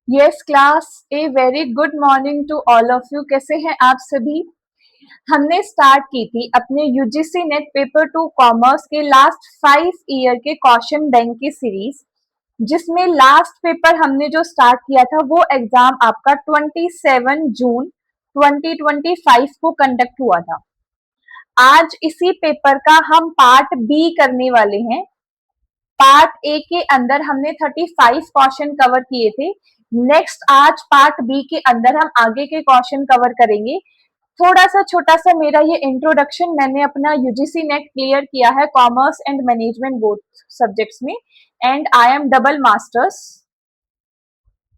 Yes class, a very good morning to all of you. कैसे हैं आप सभी। हमने स्टार्ट की थी अपने यूजीसी नेट पेपर 2 कॉमर्स के लास्ट 5 ईयर के क्वेश्चन बैंक की सीरीज, जिसमें लास्ट पेपर हमने जो स्टार्ट किया था वो एग्जाम आपका 27 जून 2025 को कंडक्ट हुआ था। आज इसी पेपर का हम पार्ट बी करने वाले हैं। पार्ट ए के अंदर हमने 35 क्वेश्चन कवर किए थे। नेक्स्ट आज पार्ट बी के अंदर हम आगे के क्वेश्चन कवर करेंगे। थोड़ा सा छोटा सा मेरा ये इंट्रोडक्शन, मैंने अपना यूजीसी नेट क्लियर किया है commerce and management both subjects में, and I am double masters.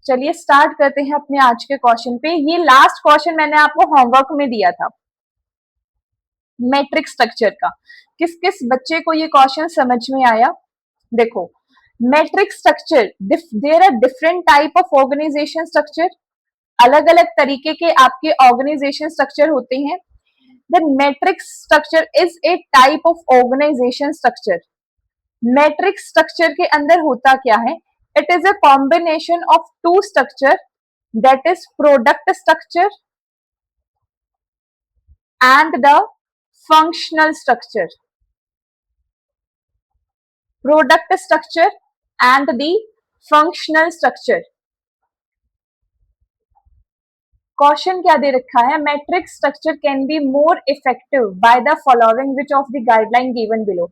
चलिए स्टार्ट करते हैं अपने आज के क्वेश्चन पे। ये लास्ट क्वेश्चन मैंने आपको होमवर्क में दिया था मैट्रिक्स स्ट्रक्चर का। किस किस बच्चे को ये क्वेश्चन समझ में आया। देखो, matrix structure, there are different type of organization structure. अलग अलग तरीके के आपके ऑर्गेनाइजेशन स्ट्रक्चर होते हैं। The matrix structure is a type of organization structure. Matrix structure के अंदर होता क्या है? It is a combination of two structure, that is product structure and the functional structure. Product structure and the functional structure. Question क्या दे रखा है? Matrix structure can be more effective by the following which of the guideline given below.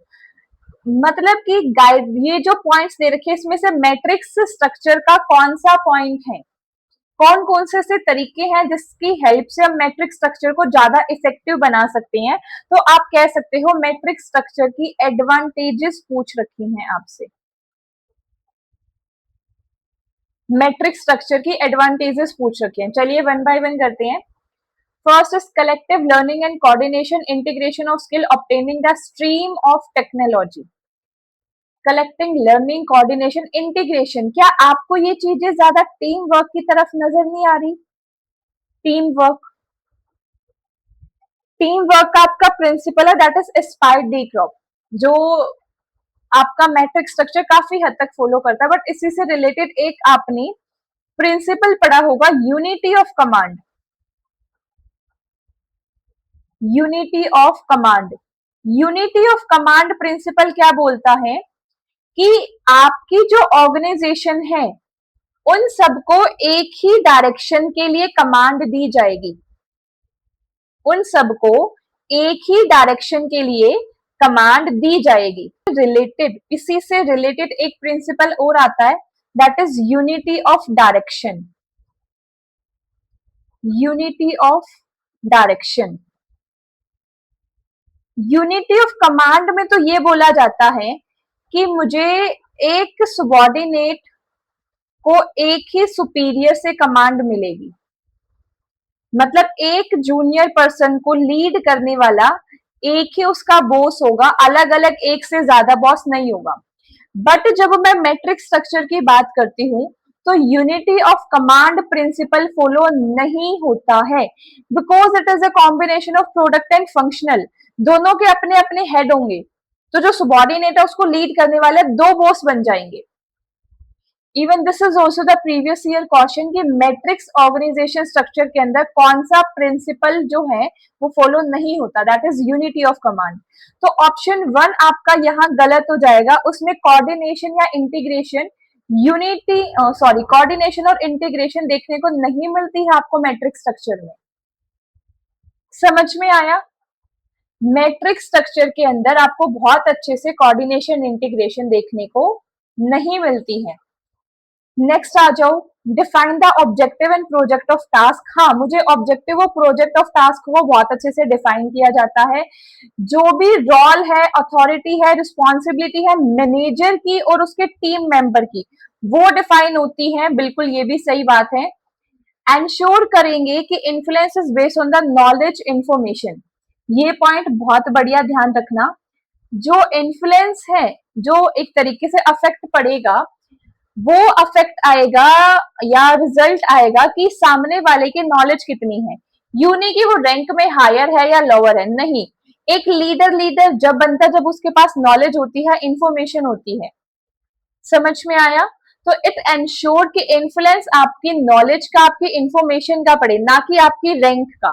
मतलब कि guide, ये जो points दे रखे हैं इसमें से मैट्रिक्स स्ट्रक्चर का कौन सा पॉइंट है, कौन कौन से ऐसे तरीके हैं जिसकी हेल्प से हम मैट्रिक्स स्ट्रक्चर को ज्यादा इफेक्टिव बना सकते हैं। तो आप कह सकते हो मैट्रिक्स स्ट्रक्चर की एडवांटेजेस पूछ रखी हैं आपसे। मैट्रिक्स स्ट्रक्चर की एडवांटेजेस पूछ रखे हैं। चलिए वन बाय वन करते हैं। First is collective learning and coordination, integration of skill, obtaining the stream of technology. Collecting, learning, coordination, integration. क्या आपको ये चीजें ज्यादा टीम वर्क की तरफ नजर नहीं आ रही? टीम वर्क, टीम वर्क का आपका प्रिंसिपल है that is aspired D crop, जो आपका मैट्रिक्स स्ट्रक्चर काफी हद तक फॉलो करता है। बट इसी से रिलेटेड एक आपने प्रिंसिपल पढ़ा होगा, unity of command. Unity of command, unity of command principle क्या बोलता है कि आपकी जो ऑर्गेनाइजेशन है उन सबको एक ही डायरेक्शन के लिए कमांड दी जाएगी। उन सबको एक ही डायरेक्शन के लिए कमांड दी जाएगी। रिलेटेड, इसी से रिलेटेड एक प्रिंसिपल और आता है that is unity of direction. Unity of direction. Unity of command में तो ये बोला जाता है कि मुझे एक सबऑर्डिनेट को एक ही सुपीरियर से कमांड मिलेगी। मतलब एक जूनियर पर्सन को लीड करने वाला एक ही उसका बॉस होगा, अलग अलग एक से ज्यादा बॉस नहीं होगा। बट जब मैं मैट्रिक्स स्ट्रक्चर की बात करती हूँ तो unity of command principle follow नहीं होता है, because it is a combination of product and functional. दोनों के अपने अपने हेड होंगे, तो जो सबऑर्डिनेट है उसको लीड करने वाले दो बॉस बन जाएंगे। Even this is also the previous year question कि मैट्रिक्स ऑर्गेनाइजेशन स्ट्रक्चर के अंदर कौन सा प्रिंसिपल जो है वो फॉलो नहीं होता, that is unity of command. तो ऑप्शन 1 आपका यहाँ गलत हो जाएगा। उसमें कोऑर्डिनेशन या इंटीग्रेशन, यूनिटी सॉरी कोऑर्डिनेशन और इंटीग्रेशन देखने को नहीं मिलती है आपको मैट्रिक्स स्ट्रक्चर में। समझ में आया? मैट्रिक्स स्ट्रक्चर के अंदर आपको बहुत अच्छे से कोऑर्डिनेशन इंटीग्रेशन देखने को नहीं मिलती है। नेक्स्ट आ जाओ, define the objective and project of task. हाँ, मुझे ऑब्जेक्टिव और प्रोजेक्ट ऑफ टास्क को बहुत अच्छे से डिफाइन किया जाता है। जो भी रोल है, अथॉरिटी है, रिस्पॉन्सिबिलिटी है मैनेजर की और उसके टीम मेंबर की, वो डिफाइन होती है। बिल्कुल, ये भी सही बात है। एंश्योर करेंगे कि influence is based on the knowledge information. ये पॉइंट बहुत बढ़िया ध्यान रखना। जो इन्फ्लुएंस है, जो एक तरीके से अफेक्ट पड़ेगा, वो अफेक्ट आएगा या रिजल्ट आएगा कि सामने वाले की नॉलेज कितनी है। यू नहीं कि वो रैंक में हायर है या लोअर है, नहीं। एक लीडर जब बनता है जब उसके पास नॉलेज होती है, इंफॉर्मेशन होती है। समझ में आया? तो इट एंश्योर कि इन्फ्लुएंस आपकी नॉलेज का, आपकी इंफॉर्मेशन का पड़े, ना कि आपकी रैंक का।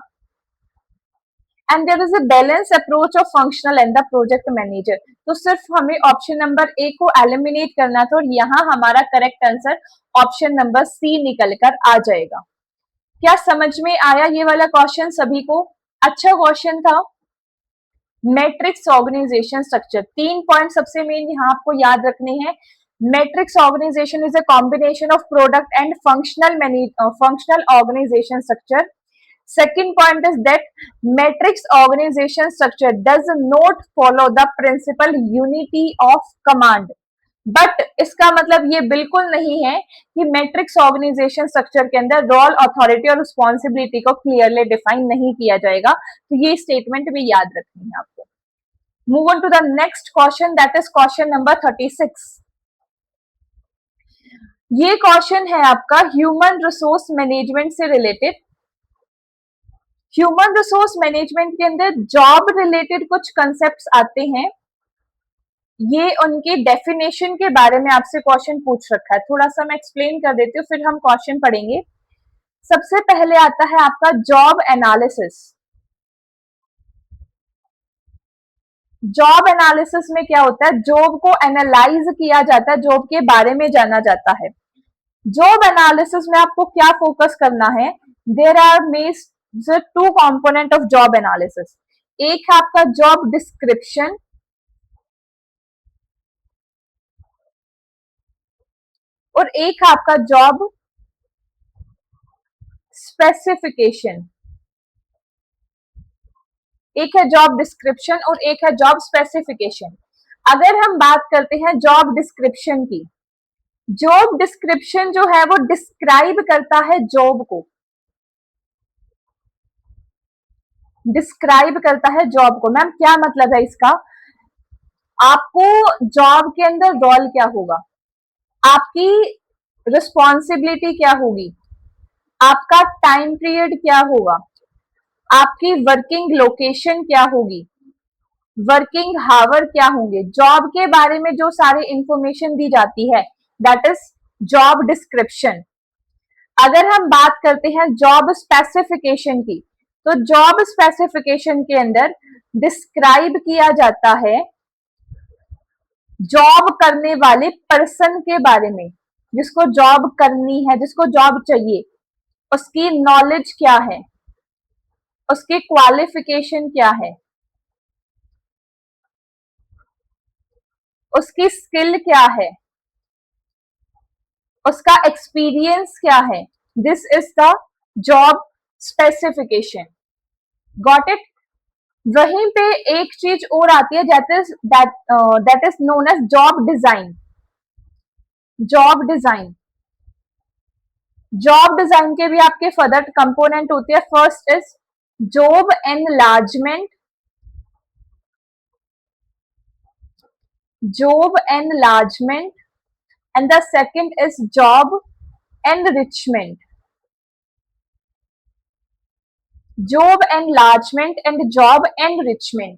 And there is a balance approach of functional and the project manager. तो सिर्फ हमें ऑप्शन नंबर ए को एलिमिनेट करना था और यहाँ हमारा correct answer option number C निकल कर आ जाएगा। क्या समझ में आया ये वाला क्वेश्चन सभी को? अच्छा क्वेश्चन था। मैट्रिक्स ऑर्गेनाइजेशन स्ट्रक्चर, 3 पॉइंट सबसे मेन यहाँ आपको याद रखने हैं। Matrix organization is a combination of product and functional organization structure. Second point is that matrix organization structure does not follow the principal unity of command. But इसका मतलब ये बिल्कुल नहीं है कि मैट्रिक्स ऑर्गेनाइजेशन स्ट्रक्चर के अंदर रोल, अथॉरिटी और रिस्पॉन्सिबिलिटी को क्लियरली डिफाइन नहीं किया जाएगा। तो ये स्टेटमेंट भी याद रखनी है आपको। Move on to the next question, that is question number 36। ये क्वेश्चन है आपका ह्यूमन रिसोर्स मैनेजमेंट से रिलेटेड। ह्यूमन रिसोर्स मैनेजमेंट के अंदर जॉब रिलेटेड कुछ कंसेप्ट्स आते हैं। ये उनकी डेफिनेशन के बारे में आपसे क्वेश्चन पूछ रखा है, थोड़ा सा मैं एक्सप्लेन कर देती हूँ, फिर हम क्वेश्चन पढ़ेंगे। सबसे पहले आता है आपका जॉब एनालिसिस। जॉब एनालिसिस में क्या होता है? जॉब को एनालाइज किया जाता है, जॉब के बारे में जाना जाता है। जॉब एनालिसिस में आपको क्या फोकस करना है? There are major 2 component of job analysis. एक है आपका जॉब डिस्क्रिप्शन और एक है आपका जॉब स्पेसिफिकेशन। एक है जॉब डिस्क्रिप्शन और एक है जॉब स्पेसिफिकेशन। अगर हम बात करते हैं जॉब डिस्क्रिप्शन की, जॉब डिस्क्रिप्शन जो है वो डिस्क्राइब करता है जॉब को, डिस्क्राइब करता है जॉब को। मैम क्या मतलब है इसका? आपको जॉब के अंदर रोल क्या होगा, आपकी रिस्पॉन्सिबिलिटी क्या होगी, आपका टाइम पीरियड क्या होगा, आपकी वर्किंग लोकेशन क्या होगी, वर्किंग हावर क्या होंगे, जॉब के बारे में जो सारी इंफॉर्मेशन दी जाती है, दैट इज जॉब डिस्क्रिप्शन। अगर हम बात करते हैं जॉब स्पेसिफिकेशन की, तो जॉब स्पेसिफिकेशन के अंदर डिस्क्राइब किया जाता है जॉब करने वाले पर्सन के बारे में, जिसको जॉब करनी है, जिसको जॉब चाहिए, उसकी नॉलेज क्या है, उसकी क्वालिफिकेशन क्या है, उसकी स्किल क्या है, उसका एक्सपीरियंस क्या है। This is the job specification. Got it? वहीं पे एक चीज और आती है that is known as job design. Job design, job design के भी आपके फर्दर कंपोनेंट होते हैं। First is job enlargement, job enlargement and the second is job enrichment. Job enlargement and job enrichment.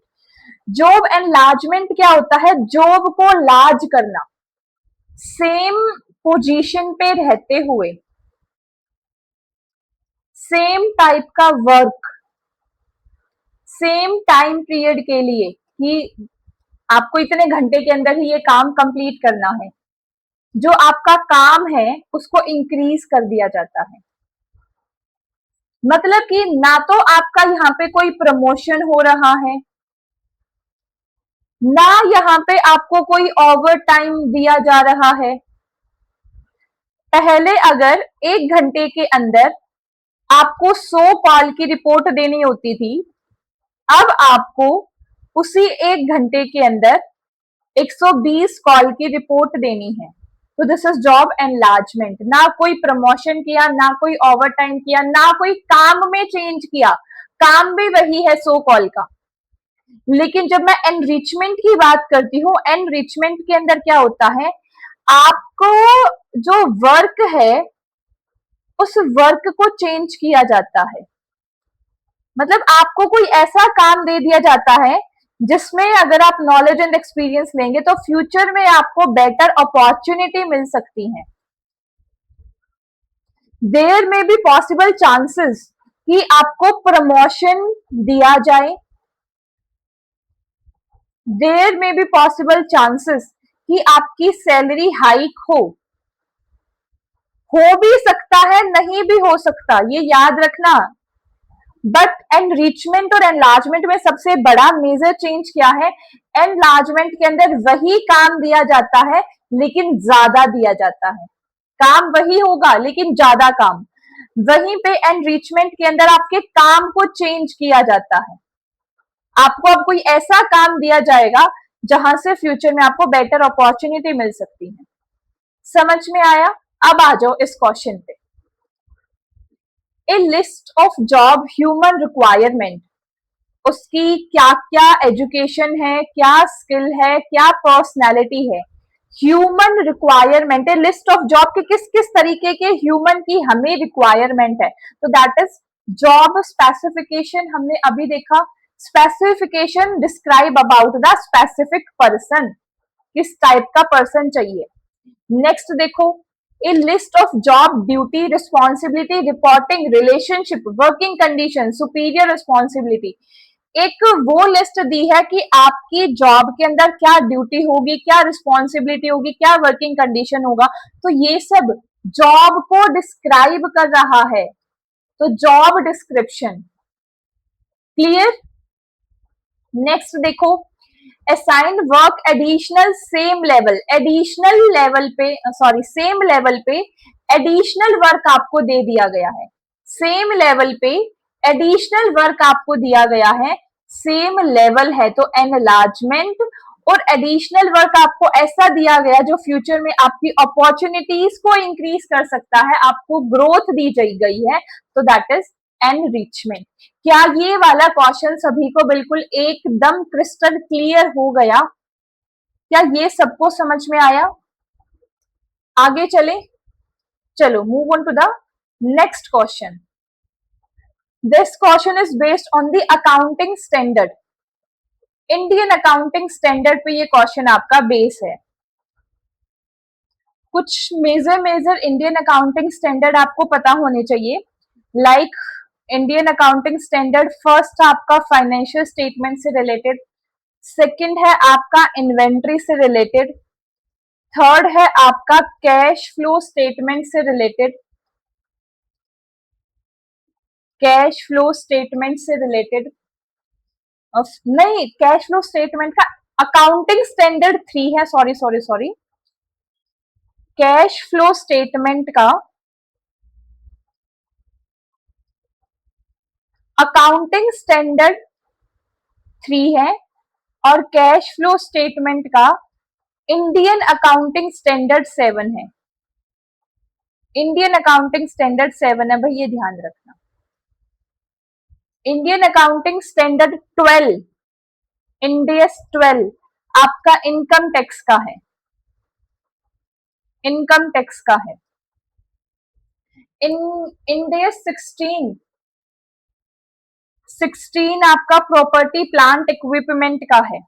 Job enlargement क्या होता है? Job को large करना, सेम पोजीशन पे रहते हुए सेम टाइप का वर्क, सेम टाइम पीरियड के लिए कि आपको इतने घंटे के अंदर ही ये काम कंप्लीट करना है, जो आपका काम है उसको इंक्रीज कर दिया जाता है। मतलब कि ना तो आपका यहाँ पे कोई प्रमोशन हो रहा है, ना यहाँ पे आपको कोई ओवर टाइम दिया जा रहा है। पहले अगर 1 घंटे के अंदर आपको 100 कॉल की रिपोर्ट देनी होती थी, अब आपको उसी 1 घंटे के अंदर 120 कॉल की रिपोर्ट देनी है। तो दिस इज जॉब एनलार्जमेंट। ना कोई प्रमोशन किया, ना कोई ओवर टाइम किया, ना कोई काम में चेंज किया, काम भी वही है 100 कॉल का। लेकिन जब मैं एनरिचमेंट की बात करती हूँ, एनरिचमेंट के अंदर क्या होता है? आपको जो वर्क है उस वर्क को चेंज किया जाता है। मतलब आपको कोई ऐसा काम दे दिया जाता है जिसमें अगर आप नॉलेज एंड एक्सपीरियंस लेंगे तो फ्यूचर में आपको बेटर अपॉर्चुनिटी मिल सकती है। देयर में बी पॉसिबल चांसेस कि आपको प्रमोशन दिया जाए, देयर में बी पॉसिबल चांसेस कि आपकी सैलरी हाइक हो भी सकता है, नहीं भी हो सकता, ये याद रखना। बट एनरिचमेंट और एनलार्जमेंट में सबसे बड़ा मेजर चेंज क्या है? एनलार्जमेंट के अंदर वही काम दिया जाता है लेकिन ज्यादा दिया जाता है, काम वही होगा लेकिन ज्यादा काम। वहीं पे एनरिचमेंट के अंदर आपके काम को चेंज किया जाता है, आपको अब कोई ऐसा काम दिया जाएगा जहां से फ्यूचर में आपको बेटर अपॉर्चुनिटी मिल सकती है। समझ में आया? अब आ जाओ इस क्वेश्चन पे। A list of job human requirement, उसकी क्या क्या एजुकेशन है, क्या स्किल है, क्या पर्सनैलिटी है। Human requirement, A list of job के किस किस तरीके के ह्यूमन की हमें रिक्वायरमेंट है, तो दैट इज जॉब स्पेसिफिकेशन। हमने अभी देखा specification describe about the specific person, किस टाइप का पर्सन चाहिए। नेक्स्ट देखो, a list of job duty responsibility reporting relationship working condition superior responsibility. एक वो लिस्ट दी है कि आपकी जॉब के अंदर क्या ड्यूटी होगी, क्या रिस्पॉन्सिबिलिटी होगी, क्या वर्किंग कंडीशन होगा, तो ये सब जॉब को डिस्क्राइब कर रहा है, तो जॉब डिस्क्रिप्शन। क्लियर? नेक्स्ट देखो, assign work additional same level, additional level पे सॉरी सेम लेवल पे एडिशनल वर्क आपको दे दिया गया है, सेम लेवल पे एडिशनल वर्क आपको दिया गया है, सेम लेवल है तो एनलार्जमेंट। और एडिशनल वर्क आपको ऐसा दिया गया जो फ्यूचर में आपकी अपॉर्चुनिटीज को इंक्रीज कर सकता है, आपको ग्रोथ दी गई है, तो दैट इज एनरिचमेंट। क्या ये वाला क्वेश्चन सभी को बिल्कुल एकदम क्रिस्टल क्लियर हो गया? क्या ये सबको समझ में आया? आगे चले, चलो move on to the next question. This question is based on the accounting standard, Indian accounting standard पे ये क्वेश्चन आपका बेस है। कुछ मेजर इंडियन अकाउंटिंग स्टैंडर्ड आपको पता होने चाहिए, like Indian accounting standard first आपका फाइनेंशियल स्टेटमेंट से रिलेटेड, सेकंड है आपका इन्वेंट्री से रिलेटेड, थर्ड है आपका कैश फ्लो स्टेटमेंट से रिलेटेड, कैश फ्लो स्टेटमेंट से रिलेटेड नहीं, कैश फ्लो स्टेटमेंट का अकाउंटिंग स्टैंडर्ड 3 है, sorry sorry sorry, cash flow statement का अकाउंटिंग स्टैंडर्ड 3 है और कैश फ्लो स्टेटमेंट का इंडियन अकाउंटिंग स्टैंडर्ड 7 है। इंडियन अकाउंटिंग स्टैंडर्ड 7 है भाई, ये ध्यान रखना। इंडियन अकाउंटिंग स्टैंडर्ड 12, इंडियस 12 आपका इनकम टैक्स का है, इनकम टैक्स का है। इन इंडियस 16 आपका प्रॉपर्टी प्लांट इक्विपमेंट का है।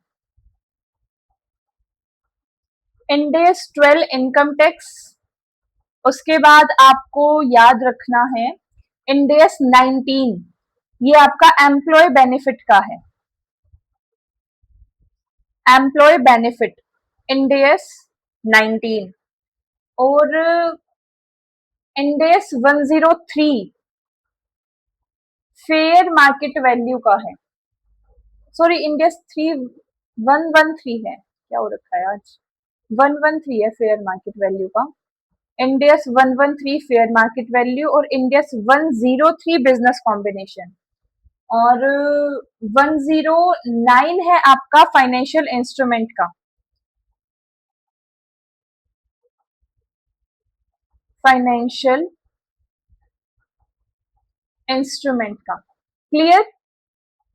इंडियस 12 इनकम टैक्स, उसके बाद आपको याद रखना है इंडियस 19, ये आपका एम्प्लॉय बेनिफिट का है, एम्प्लॉय बेनिफिट इंडियस 19। और इंडियस 103 फेयर मार्केट वैल्यू का है, सॉरी इंडियस 113 है, क्या हो रखा है आज, 113 है फेयर मार्केट वैल्यू का। इंडियस 113 फेयर मार्केट वैल्यू और इंडियस 103 बिजनेस कॉम्बिनेशन और 109 है आपका फाइनेंशियल इंस्ट्रूमेंट का, फाइनेंशियल इंस्ट्रूमेंट का। क्लियर?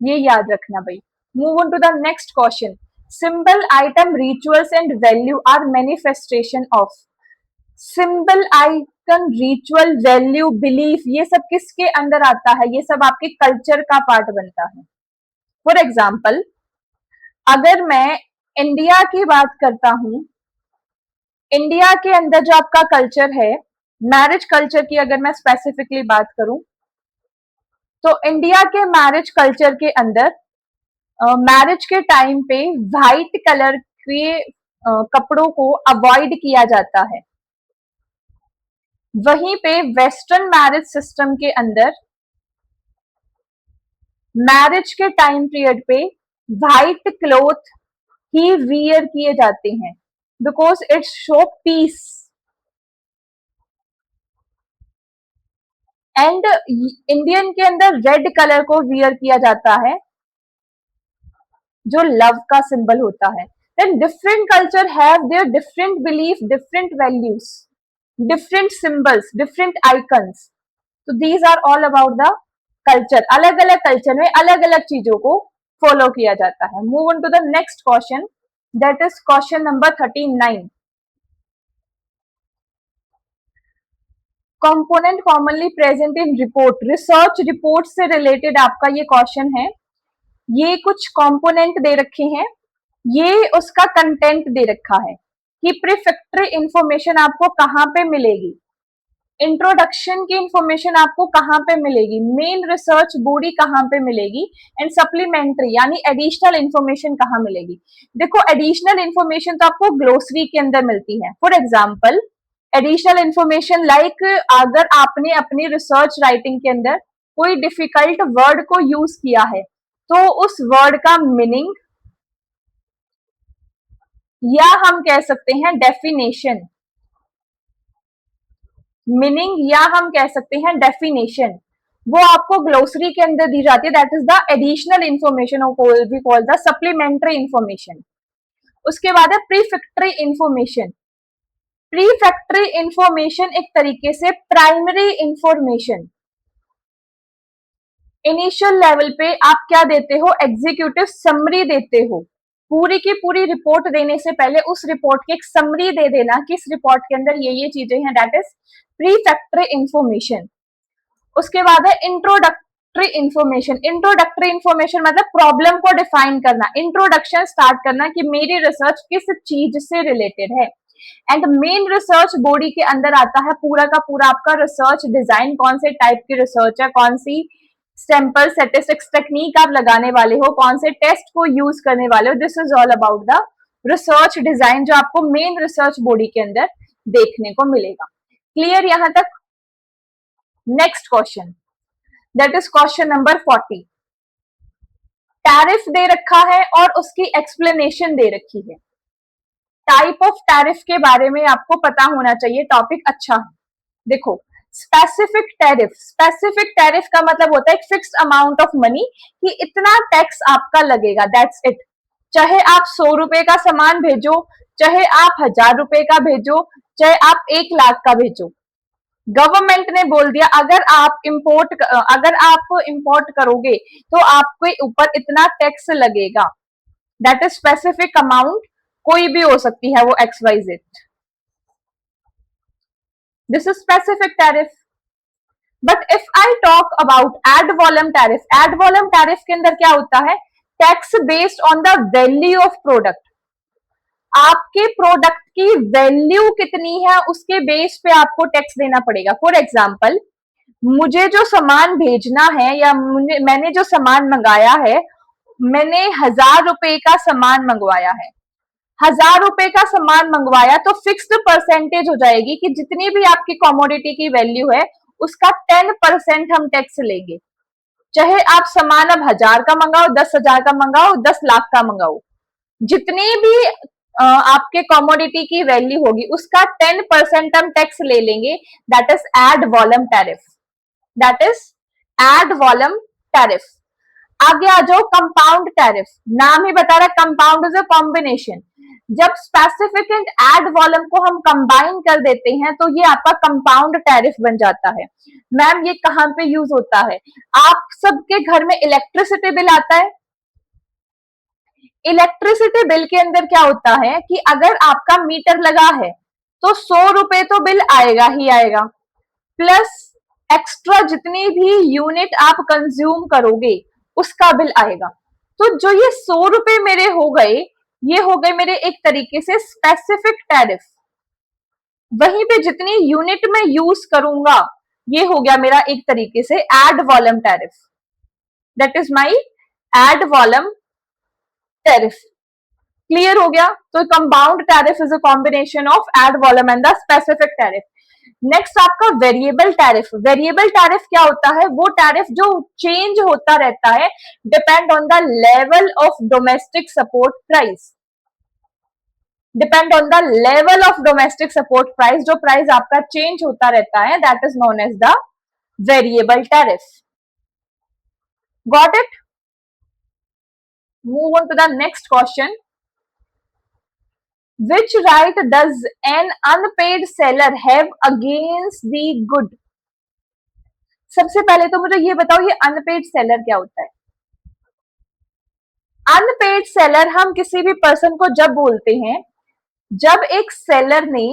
ये याद रखना भाई। Move on to the next question. Symbol item rituals and value are manifestation of, symbol icon ritual value belief ये सब किसके अंदर आता है? ये सब आपके कल्चर का पार्ट बनता है। फॉर एग्जाम्पल अगर मैं इंडिया की बात करता हूं, इंडिया के अंदर जो आपका कल्चर है मैरिज कल्चर की अगर मैं स्पेसिफिकली बात करूं तो इंडिया के मैरिज कल्चर के अंदर मैरिज के टाइम पे वाइट कलर के कपड़ों को अवॉइड किया जाता है। वहीं पे वेस्टर्न मैरिज सिस्टम के अंदर मैरिज के टाइम पीरियड पे वाइट क्लोथ ही वियर किए जाते हैं because it's show peace. And Indian के अंदर रेड कलर को वियर किया जाता है जो लव का सिंबल होता है। Then different culture have their different belief, different values, different symbols, different icons. तो these are all about the culture. अलग अलग कल्चर में अलग अलग चीजों को फॉलो किया जाता है। Move on to the next question, that is question number 39। Component commonly present in report, research report से रिलेटेड आपका ये क्वेश्चन है। ये कुछ कंपोनेंट दे रखे हैं, ये उसका कंटेंट दे रखा है कि प्रीफैक्टरी इंफॉर्मेशन आपको कहां पे मिलेगी, इंट्रोडक्शन की इंफॉर्मेशन आपको कहां पे मिलेगी, मेन रिसर्च बॉडी कहां पे मिलेगी, एंड सप्लीमेंट्री यानी एडिशनल इंफॉर्मेशन कहां मिलेगी। देखो एडिशनल इंफॉर्मेशन तो आपको ग्लोसरी के अंदर मिलती है। For example additional information like अगर आपने अपनी रिसर्च राइटिंग के अंदर कोई डिफिकल्ट वर्ड को यूज किया है तो उस वर्ड का मीनिंग या हम कह सकते हैं डेफिनेशन, मीनिंग या हम कह सकते हैं डेफिनेशन, वो आपको ग्लोसरी के अंदर दी जाती है। That is the additional information we call the supplementary information. उसके बाद है प्रीफैक्टरी इंफॉर्मेशन। प्रीफैक्टरी इंफॉर्मेशन एक तरीके से प्राइमरी इंफॉर्मेशन। इनिशियल लेवल पे आप क्या देते हो, एग्जीक्यूटिव समरी देते हो। पूरी की पूरी रिपोर्ट देने से पहले उस रिपोर्ट की एक समरी दे देना कि इस रिपोर्ट के अंदर ये चीजें हैं, दैट इज प्रीफैक्टरी इंफॉर्मेशन। उसके बाद है इंट्रोडक्टरी इंफॉर्मेशन। इंट्रोडक्टरी इंफॉर्मेशन मतलब प्रॉब्लम को डिफाइन करना, इंट्रोडक्शन स्टार्ट करना कि मेरी रिसर्च किस चीज से रिलेटेड है। एंड मेन रिसर्च बॉडी के अंदर आता है पूरा का पूरा आपका रिसर्च डिजाइन, कौन से टाइप की रिसर्च है, कौन सी सैंपल स्टैटिस्टिक्स टेक्निक आप लगाने वाले हो, कौन से टेस्ट को यूज करने वाले हो। This is all about the research design जो आपको मेन रिसर्च बॉडी के अंदर देखने को मिलेगा। क्लियर यहां तक? Next question, that is question number 40। Tariff दे रखा है और उसकी एक्सप्लेनेशन दे रखी है। टाइप ऑफ टैरिफ के बारे में आपको पता होना चाहिए, टॉपिक अच्छा है। देखो स्पेसिफिक टैरिफ, स्पेसिफिक टैरिफ का मतलब होता है एक फिक्स्ड अमाउंट ऑफ मनी कि इतना टैक्स आपका लगेगा, दैट्स इट। चाहे आप 100 रुपए का सामान भेजो, चाहे आप 1000 रुपए का भेजो, चाहे आप 1 लाख का भेजो, गवर्नमेंट ने बोल दिया अगर आप इंपोर्ट करोगे तो आपके ऊपर इतना टैक्स लगेगा। दैट इज स्पेसिफिक अमाउंट, कोई भी हो सकती है वो XYZ। This is specific tariff. But if I talk about ad valorem tariff, ad valorem tariff के अंदर क्या होता है, tax based on the value of product. आपके प्रोडक्ट की वैल्यू कितनी है उसके बेस पे आपको टैक्स देना पड़ेगा। फॉर एग्जाम्पल मुझे जो सामान भेजना है या मैंने जो सामान मंगाया है, मैंने 1000 रुपए का सामान मंगवाया है, 1000 रुपए का सामान मंगवाया तो फिक्स्ड परसेंटेज हो जाएगी कि जितनी भी आपकी कमोडिटी की वैल्यू है उसका 10% हम टैक्स लेंगे। चाहे आप सामान अब 1000 का मंगाओ, 10,000 का मंगाओ, 10 लाख का मंगाओ, जितनी भी आपके कमोडिटी की वैल्यू होगी उसका 10% हम टैक्स ले लेंगे। That is ad valorem tariff, that is ad valorem tariff. आगे आ जाओ कंपाउंड टैरिफ। नाम ही बता रहा है कंपाउंड इज अ कॉम्बिनेशन। जब स्पेसिफिक एंड एड वॉल्यूम को हम कंबाइन कर देते हैं तो ये आपका कंपाउंड टैरिफ बन जाता है। मैम ये कहां पे यूज होता है? आप सबके घर में इलेक्ट्रिसिटी बिल आता है। इलेक्ट्रिसिटी बिल के अंदर क्या होता है कि अगर आपका मीटर लगा है तो 100 रुपए तो बिल आएगा ही आएगा, प्लस एक्स्ट्रा जितनी भी यूनिट आप कंज्यूम करोगे उसका बिल आएगा। तो जो ये 100 रुपए मेरे हो गए, ये हो गए मेरे एक तरीके से स्पेसिफिक टैरिफ। वहीं पे जितनी यूनिट में यूज करूंगा, ये हो गया मेरा एक तरीके से ad valorem tariff. That is my ad valorem tariff. Clear हो गया? तो compound tariff is a combination of ad valorem and the specific tariff. Next आपका वेरिएबल टैरिफ। वेरिएबल टैरिफ क्या होता है? वो टैरिफ जो चेंज होता रहता है depend on the level of domestic support price. Depend on the level of domestic support price, जो प्राइस आपका चेंज होता रहता है, that is known as the variable tariff. Got it? Move on to the next question. Which right does an unpaid seller have against the good? सबसे पहले तो मुझे ये बताओ, ये अनपेड सेलर क्या होता है? अनपेड सेलर हम किसी भी पर्सन को जब बोलते हैं, जब एक सेलर ने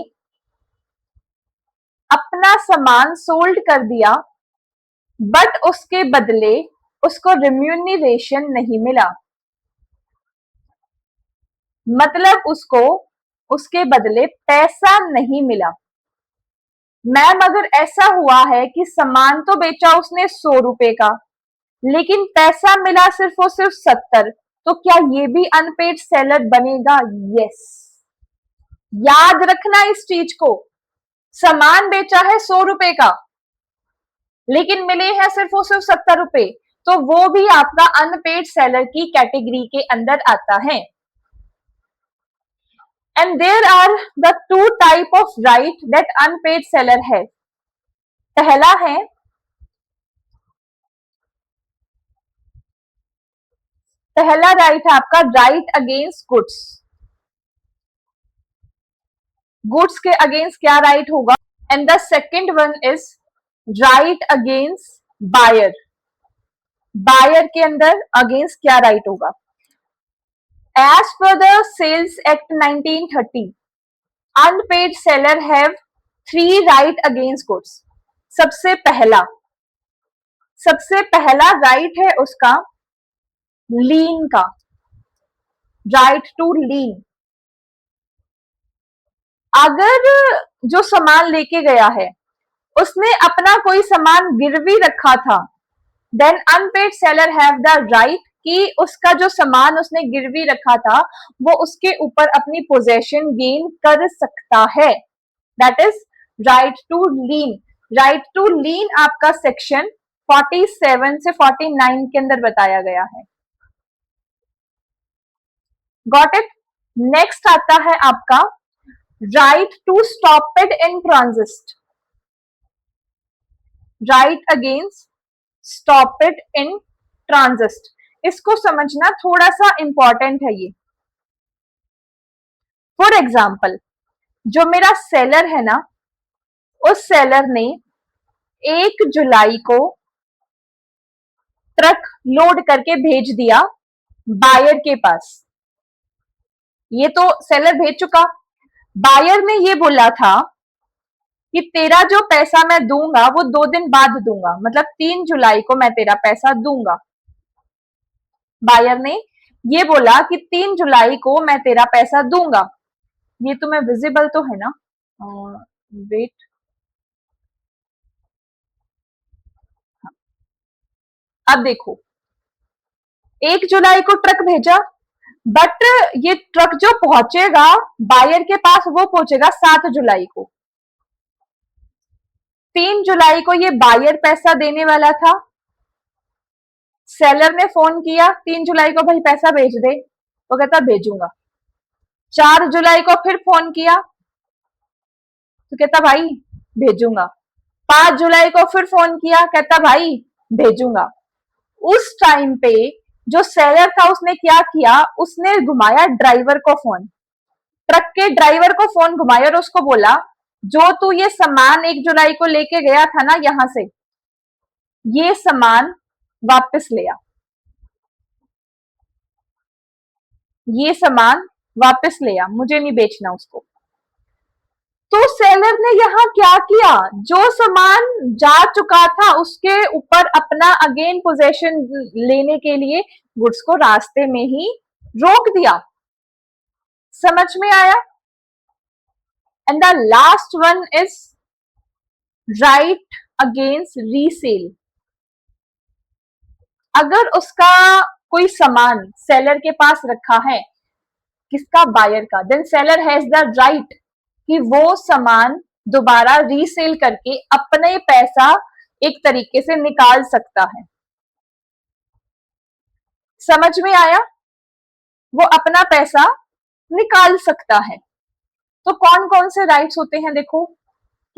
अपना सामान सोल्ड कर दिया बट उसके बदले उसको रिम्यूनरेशन नहीं मिला, मतलब उसको उसके बदले पैसा नहीं मिला। मैम अगर ऐसा हुआ है कि सामान तो बेचा उसने 100 रुपए का, लेकिन पैसा मिला सिर्फ और सिर्फ 70, तो क्या ये भी अनपेड सेलर बनेगा? यस। याद रखना इस चीज को, सामान बेचा है 100 रुपए का, लेकिन मिले हैं सिर्फ और सिर्फ 70 रुपए, तो वो भी आपका अनपेड सेलर की कैटेगरी के अंदर आता है। And there are the two type of right that unpaid seller है। पहला है पहला राइट है आपका राइट अगेंस्ट गुड्स। गुड्स के अगेंस्ट क्या राइट होगा? And the second one is right against buyer. Buyer के अंदर अगेंस्ट क्या राइट होगा? As per the sales act 1930, unpaid seller have 3 right against goods. सबसे पहला राइट है उसका लीन का, राइट टू लीन। अगर जो सामान लेके गया है उसने अपना कोई सामान गिरवी रखा था, then unpaid seller have the right कि उसका जो सामान उसने गिरवी रखा था वो उसके ऊपर अपनी पोजेशन गेन कर सकता है। That is right to lien. Right to lien आपका सेक्शन 47 से 49 के अंदर बताया गया है। Got it? नेक्स्ट आता है आपका right to stop it in transit. Right against stop it in transit, इसको समझना थोड़ा सा इंपॉर्टेंट है ये। फॉर एग्जाम्पल, जो मेरा सेलर है ना, उस सेलर ने 1 जुलाई को ट्रक लोड करके भेज दिया बायर के पास। ये तो सेलर भेज चुका। बायर ने ये बोला था कि तेरा जो पैसा मैं दूंगा वो 2 दिन बाद दूंगा, मतलब 3 जुलाई को मैं तेरा पैसा दूंगा। बायर ने ये बोला कि 3 जुलाई को मैं तेरा पैसा दूंगा। ये तुम्हें विजिबल तो है ना? वेट, अब देखो, 1 जुलाई को ट्रक भेजा, बट ये ट्रक जो पहुंचेगा बायर के पास वो पहुंचेगा 7 जुलाई को। 3 जुलाई को ये बायर पैसा देने वाला था। सेलर ने फोन किया 3 जुलाई को, भाई पैसा भेज दे, वो कहता भेजूंगा। 4 जुलाई को फिर फोन किया तो कहता भाई भेजूंगा। 5 जुलाई को फिर फोन किया, कहता भाई भेजूंगा। उस टाइम पे जो सेलर था उसने क्या किया, उसने घुमाया ड्राइवर को फोन, ट्रक के ड्राइवर को फोन घुमाया और उसको बोला जो तू ये सामान 1 जुलाई को लेके गया था ना यहां से, ये सामान वापस ले आ, ये सामान वापस ले आ, मुझे नहीं बेचना उसको। तो सेलर ने यहां क्या किया, जो सामान जा चुका था उसके ऊपर अपना अगेन पोजेशन लेने के लिए गुड्स को रास्ते में ही रोक दिया। समझ में आया? And the last one is right against resale. अगर उसका कोई सामान सेलर के पास रखा है, किसका, बायर का, then seller has the right कि वो सामान दोबारा रीसेल करके अपने पैसा एक तरीके से निकाल सकता है। समझ में आया? वो अपना पैसा निकाल सकता है। तो कौन कौन से राइट्स होते हैं देखो,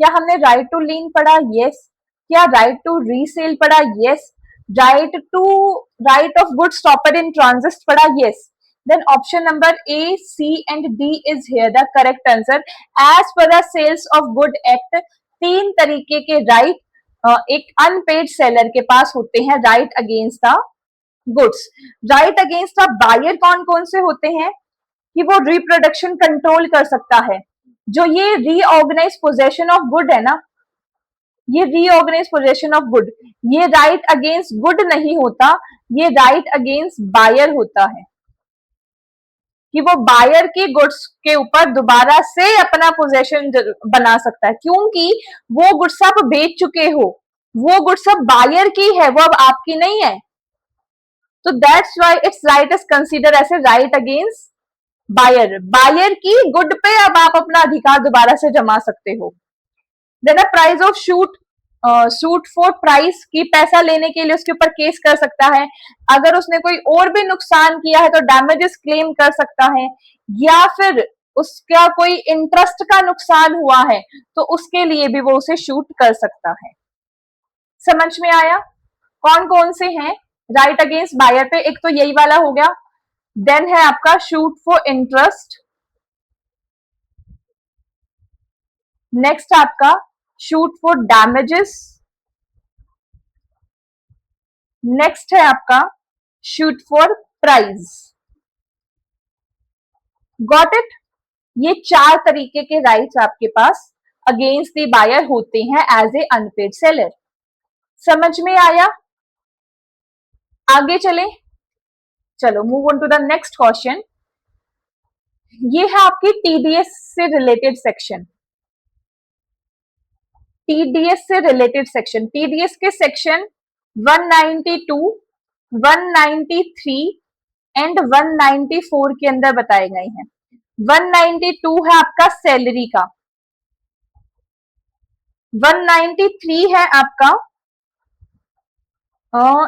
क्या हमने राइट टू लीन पढ़ा? यस। क्या राइट टू रीसेल पढ़ा? Yes. Right of good stopper in transit पढ़ा? Yes. Then option number A, C and D is here the correct answer. As per the sales of good act, तीन तरीके के right एक unpaid seller के पास होते हैं right against the goods. Right against the buyer कौन कौन से होते हैं? कि वो रिप्रोडक्शन कंट्रोल कर सकता है। जो ये रीऑर्गेनाइज पोजेशन ऑफ गुड है ना, ये रीऑर्गेनाइज पोजेशन ऑफ गुड, ये राइट अगेंस्ट गुड नहीं होता, ये राइट अगेंस्ट बायर होता है कि वो बायर की गुड्स के ऊपर दोबारा से अपना पोजेशन बना सकता है, क्योंकि वो गुड्स आप बेच चुके हो, वो गुड्स अब बायर की है, वो अब आपकी नहीं है। तो that's why it's right is consider as a right against buyer. Buyer की गुड पे अब आप अपना अधिकार दोबारा से जमा सकते हो। Then price of suit for price की पैसा लेने के लिए उसके ऊपर केस कर सकता है। अगर उसने कोई और भी नुकसान किया है तो डैमेजेस क्लेम कर सकता है, या फिर उसका कोई इंटरेस्ट का नुकसान हुआ है तो उसके लिए भी वो उसे शूट कर सकता है। समझ में आया? कौन कौन से हैं राइट अगेंस्ट बायर पे? एक तो यही वाला हो गया। देन है आपका शूट फॉर इंटरेस्ट, नेक्स्ट आपका शूट फॉर डैमेजेस, नेक्स्ट है आपका suit for price. Got it? ये चार तरीके के राइट्स आपके पास अगेंस्ट द बायर होते हैं एज ए अनपेड सेलर। समझ में आया? आगे चले, चलो move on to the next question. ये है आपकी टीडीएस से रिलेटेड सेक्शन। टीडीएस से रिलेटेड सेक्शन, टीडीएस के सेक्शन 192, 193 एंड 194 के अंदर बताए गए हैं। 192 है आपका सैलरी का, 193 है आपका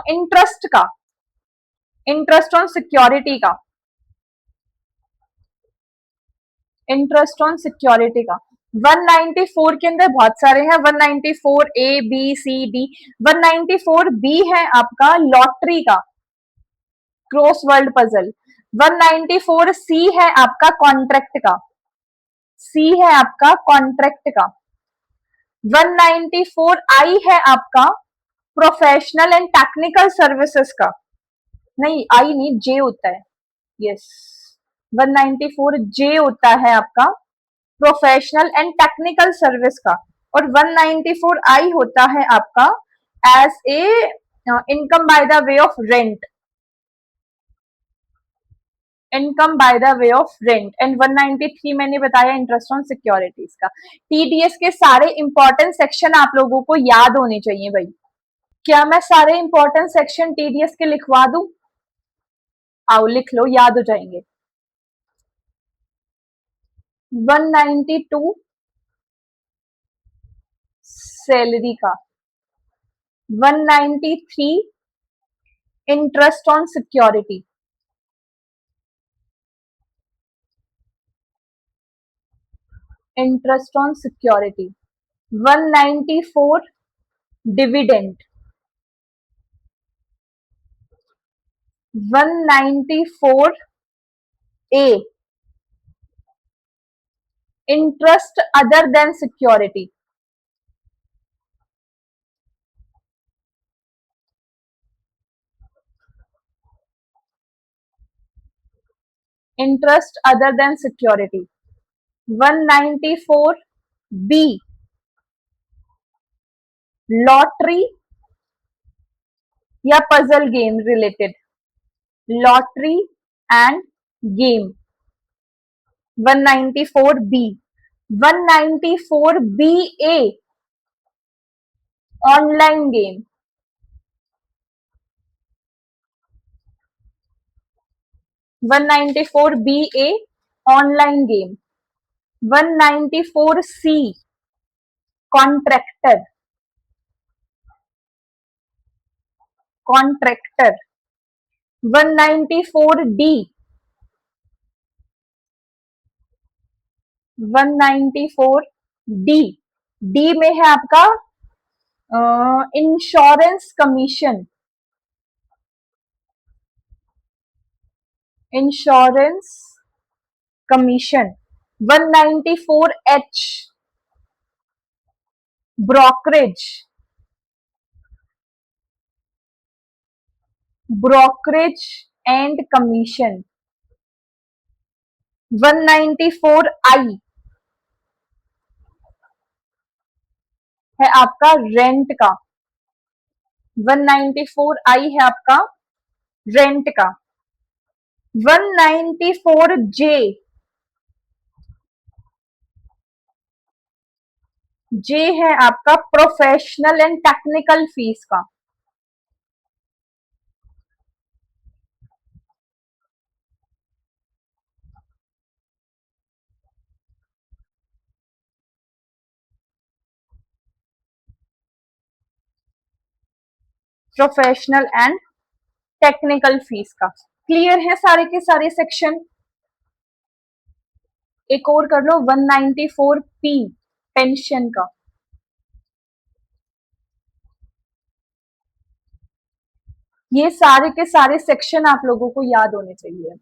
इंटरेस्ट का, इंटरेस्ट ऑन सिक्योरिटी का, इंटरेस्ट ऑन सिक्योरिटी का। 194 के अंदर बहुत सारे हैं, 194 A B C D. 194 B है आपका लॉटरी का, क्रॉस वर्ल्ड पजल। 194 सी है आपका कॉन्ट्रैक्ट का, सी है आपका कॉन्ट्रैक्ट का। 194 आई है आपका प्रोफेशनल एंड टेक्निकल सर्विसेज का, नहीं आई नहीं, जे होता है, यस 194 जे होता है आपका प्रोफेशनल एंड टेक्निकल सर्विस का, और 194 आई होता है आपका as a income by the way of rent, income by the way of rent. And 193 मैंने बताया इंटरेस्ट ऑन सिक्योरिटीज का। टीडीएस के सारे इंपॉर्टेंट सेक्शन आप लोगों को याद होने चाहिए भाई। क्या मैं सारे इंपॉर्टेंट सेक्शन टीडीएस के लिखवा दूं? आओ लिख लो, याद हो जाएंगे। 192 सैलरी का, 193 interest on security, interest on security, 194 dividend, 194 A interest other than security, 194 B lottery या puzzle game related, lottery and game, 194 B. 194 B A online game, 194 B A online game, 194 C contractor, contractor, 194 D, 194 D, D में है आपका insurance commission, insurance commission, 194 H brokerage, brokerage and commission, 194 I है आपका rent का, 194 I है आपका rent का, 194 जे, जे है आपका प्रोफेशनल एंड टेक्निकल फीस का, प्रोफेशनल एंड टेक्निकल फीस का। क्लियर है सारे के सारे सेक्शन? एक और कर लो 194 पी पेंशन का। ये सारे के सारे सेक्शन आप लोगों को याद होने चाहिए।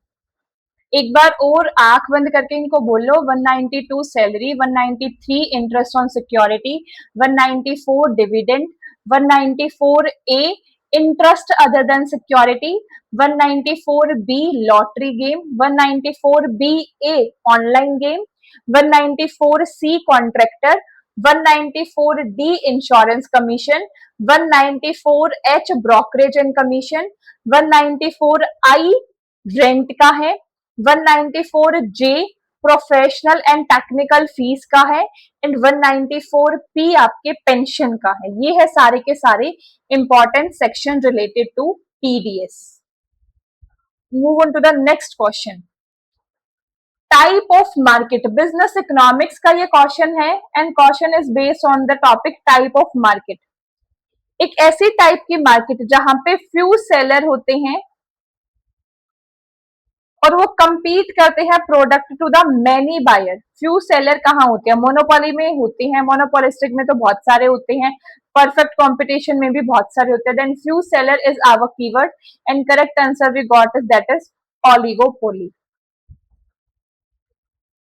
एक बार और आंख बंद करके इनको बोलो, 192 salary, 193 interest on security, 194 dividend, 194 A interest other than security, 194 B lottery game, 194 B A online game, 194 C contractor, 194 D insurance commission, 194 H brokerage and commission, 194 I rent का है, 194 J professional and technical fees का है, and 194 P आपके pension का है। ये है सारे के सारे important section related to TDS. Move on to the next question. Type of market, business economics का ये क्वेश्चन है and question is based on the topic type of market. एक ऐसी टाइप की मार्केट जहां पे फ्यू सेलर होते हैं और वो compete करते हैं product to the many buyer. Few seller कहाँ होते हैं? मोनोपोली में होते हैं, मोनोपोलिस्टिक में तो बहुत सारे होते हैं, परफेक्ट कंपटीशन में भी बहुत सारे होते हैं। Then few seller is our keyword and correct answer we got is that is oligopoly.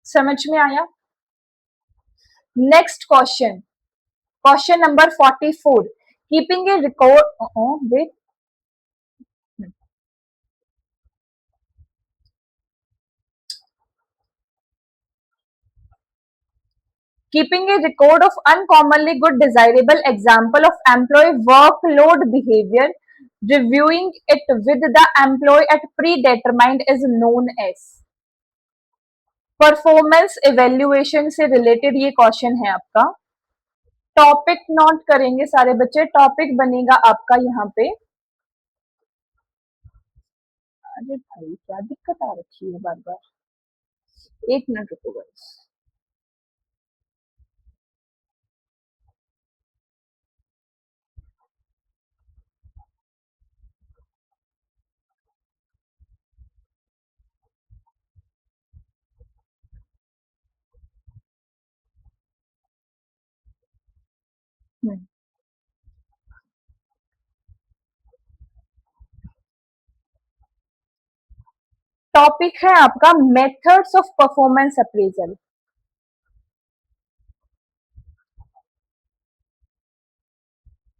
समझ में आया? Next question, question number 44। Keeping a record, wait, keeping a record of uncommonly good desirable example of employee workload behavior, reviewing it with the employee at predetermined is known as। Performance evaluation से related ये question है आपका। Topic note करेंगे सारे बच्चे, topic बनेगा आपका यहाँ पे। अरे भाई क्या दिक्कत आ रखी है बार बार, एक मिनट रुको गाइस। टॉपिक है आपका methods of performance appraisal.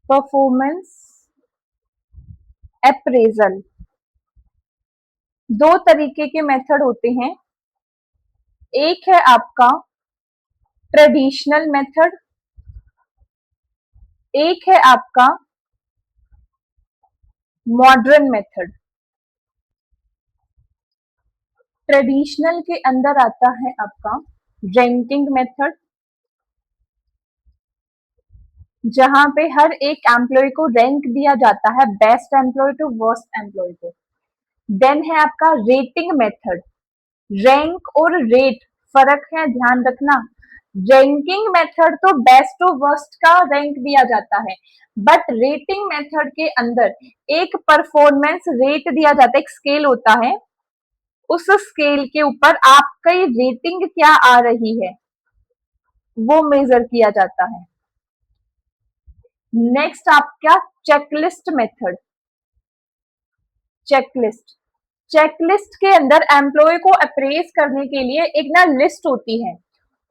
Performance appraisal, दो तरीके के मेथड होते हैं। एक है आपका ट्रेडिशनल मेथड, एक है आपका मॉडर्न मेथड। ट्रेडिशनल के अंदर आता है आपका रैंकिंग मेथड, जहां पे हर एक एम्प्लॉय को रैंक दिया जाता है best employee to worst employee को। देन है आपका रेटिंग मेथड। रैंक और रेट फर्क है, ध्यान रखना। रैंकिंग मेथड तो बेस्ट टू वर्स्ट का रैंक दिया जाता है, बट रेटिंग मेथड के अंदर एक परफॉर्मेंस रेट दिया जाता है, एक स्केल होता है, उस स्केल के ऊपर आपकी रेटिंग क्या आ रही है वो मेजर किया जाता है। नेक्स्ट आपका चेकलिस्ट मेथड। चेकलिस्ट, चेकलिस्ट के अंदर एम्प्लॉय को अप्रेस करने के लिए एक ना लिस्ट होती है।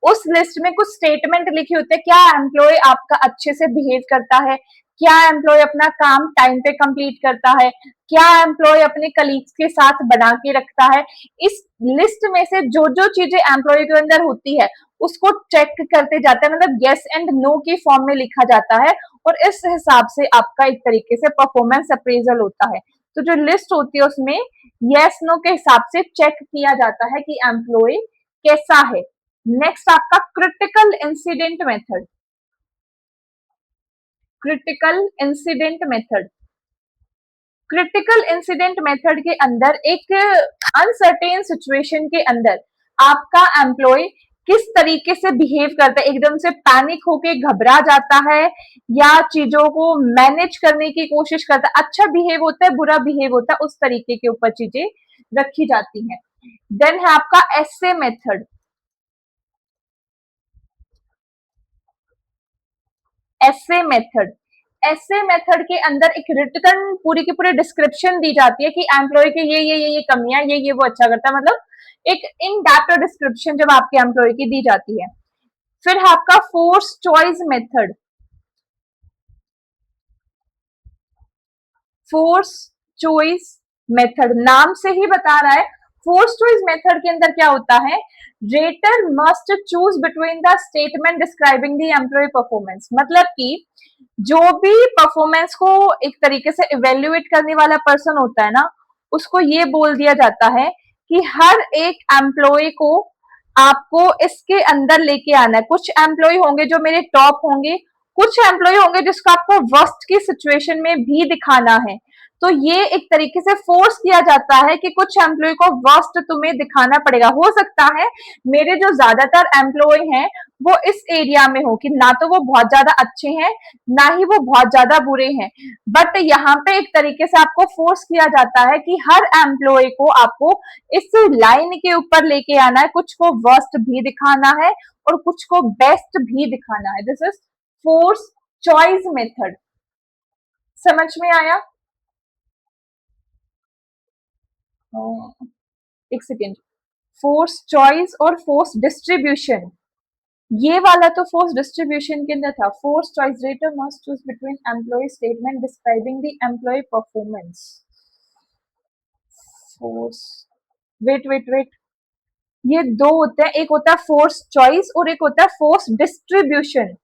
उस लिस्ट में कुछ स्टेटमेंट लिखे होते हैं, क्या एम्प्लॉय आपका अच्छे से बिहेव करता है, क्या एम्प्लॉय अपना काम टाइम पे कंप्लीट करता है, क्या एम्प्लॉय अपने कलीग्स के साथ बना के रखता है। इस लिस्ट में से जो जो चीजें एम्प्लॉय के अंदर होती है उसको चेक करते जाते हैं, मतलब यस एंड नो की फॉर्म में लिखा जाता है, और इस हिसाब से आपका एक तरीके से परफॉर्मेंस अप्रेजल होता है। तो जो लिस्ट होती है उसमें यस नो के हिसाब से चेक किया जाता है कि एम्प्लॉय कैसा है। नेक्स्ट आपका critical incident method. Critical incident method, critical incident method के अंदर एक अनसर्टेन सिचुएशन के अंदर आपका एम्प्लॉय किस तरीके से बिहेव करता है, एकदम से पैनिक होके घबरा जाता है या चीजों को मैनेज करने की कोशिश करता है, अच्छा बिहेव होता है बुरा बिहेव होता है, उस तरीके के ऊपर चीजें रखी जाती हैं। देन है आपका एसे मेथड। एसे मेथड, एसे मेथड के अंदर एक रिटन पूरी की पूरी डिस्क्रिप्शन दी जाती है कि एम्प्लॉय के ये कमियां, ये वो अच्छा करता है, मतलब एक इन डेप्थ डिस्क्रिप्शन जब आपके एम्प्लॉय की दी जाती है। फिर है आपका force choice method. Force choice method नाम से ही बता रहा है, फोर्स चॉइस मेथड के अंदर क्या होता है, rater must choose between the statement describing the employee performance, मतलब कि जो भी परफॉर्मेंस को एक तरीके से इवेल्युएट करने वाला पर्सन होता है ना, उसको ये बोल दिया जाता है कि हर एक एम्प्लॉय को आपको इसके अंदर लेके आना है। कुछ एम्प्लॉय होंगे जो मेरे टॉप होंगे, कुछ एम्प्लॉय होंगे जिसको आपको वर्स्ट की सिचुएशन में भी दिखाना है। तो ये एक तरीके से फोर्स किया जाता है कि कुछ एम्प्लॉय को वर्स्ट तुम्हें दिखाना पड़ेगा। हो सकता है मेरे जो ज्यादातर एम्प्लॉय हैं वो इस एरिया में हो कि ना तो वो बहुत ज्यादा अच्छे हैं ना ही वो बहुत ज्यादा बुरे हैं, बट यहाँ पे एक तरीके से आपको फोर्स किया जाता है कि हर एम्प्लॉय को आपको इस लाइन के ऊपर लेके आना है, कुछ को वर्स्ट भी दिखाना है और कुछ को बेस्ट भी दिखाना है। This is force choice method. समझ में आया? एक सेकेंड। फोर्स चॉइस और फोर्स डिस्ट्रीब्यूशन, ये वाला तो फोर्स डिस्ट्रीब्यूशन के अंदर था। Force choice, rater must choose between employee statement describing the employee performance. Force, wait, ये दो होते हैं, एक होता है फोर्स चॉइस और एक होता है फोर्स डिस्ट्रीब्यूशन।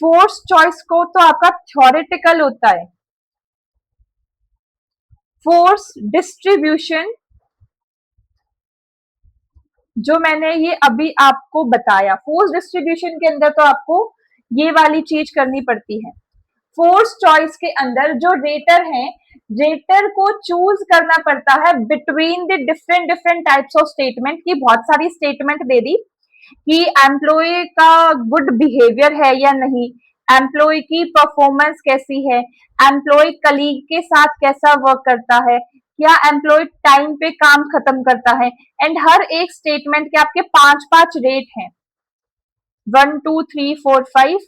फोर्स चॉइस को तो आपका थ्योरेटिकल होता है, फोर्स डिस्ट्रीब्यूशन जो मैंने ये अभी आपको बताया, फोर्स डिस्ट्रीब्यूशन के अंदर तो आपको ये वाली चीज करनी पड़ती है। फोर्स चॉइस के अंदर जो रेटर है, रेटर को चूज करना पड़ता है between the different different types of statement की। बहुत सारी स्टेटमेंट दे दी कि एम्प्लॉय का गुड बिहेवियर है या नहीं, एम्प्लॉय की परफॉर्मेंस कैसी है, एम्प्लॉय कलीग के साथ कैसा वर्क करता है, क्या एम्प्लॉय टाइम पे काम खत्म करता है। एंड हर एक स्टेटमेंट के आपके पांच पांच रेट हैं, 1 2 3 4 5,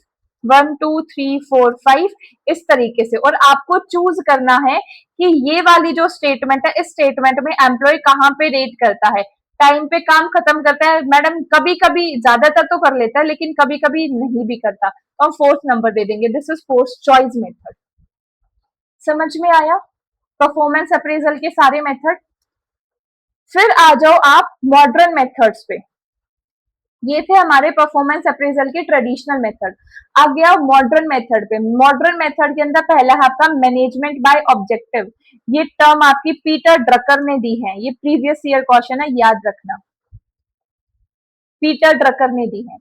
1 2 3 4 5, इस तरीके से। और आपको चूज करना है कि ये वाली जो स्टेटमेंट है, इस स्टेटमेंट में एम्प्लॉय कहाँ पे रेट करता है, टाइम पे काम खत्म करता है, मैडम कभी कभी ज्यादातर तो कर लेता है लेकिन कभी कभी नहीं भी करता, तो हम फोर्थ नंबर दे देंगे। This is force choice method. समझ में आया परफॉर्मेंस अप्रेजल के सारे मेथड? फिर आ जाओ आप मॉडर्न मेथड्स पे। ये थे हमारे परफॉर्मेंस अप्रेजल के ट्रेडिशनल मेथड। आ गया मॉडर्न मेथड पे। मॉडर्न मेथड के अंदर पहला है आपका मैनेजमेंट बाय ऑब्जेक्टिव। ये टर्म आपकी पीटर ड्रकर ने दी है, ये प्रीवियस ईयर क्वेश्चन है, याद रखना। पीटर ड्रकर ने दी है।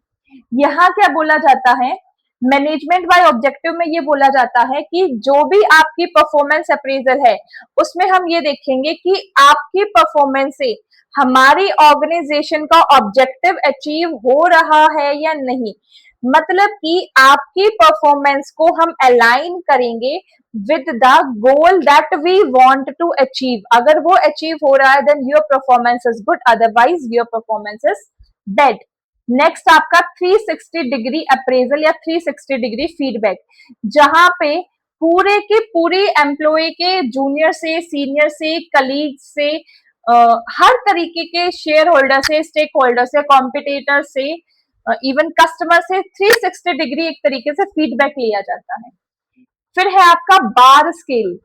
यहाँ क्या बोला जाता है, मैनेजमेंट बाय ऑब्जेक्टिव में ये बोला जाता है कि जो भी आपकी परफॉर्मेंस अप्रेजल है उसमें हम ये देखेंगे कि आपकी परफॉर्मेंस से हमारी ऑर्गेनाइजेशन का ऑब्जेक्टिव अचीव हो रहा है या नहीं। मतलब कि आपकी परफॉर्मेंस को हम अलाइन करेंगे with the goal that we want to achieve. अगर वो अचीव हो रहा है then your performance is good, otherwise your performance is bad. Next आपका 360 डिग्री अप्रेजल या 360 डिग्री फीडबैक, जहां पे पूरे के पूरे एम्प्लॉय के जूनियर से, सीनियर से, कलीग से, हर तरीके के शेयर होल्डर से, स्टेक होल्डर से, कॉम्पिटिटर से, इवन कस्टमर से 360 डिग्री एक तरीके से फीडबैक लिया जाता है। फिर है आपका BARS scale,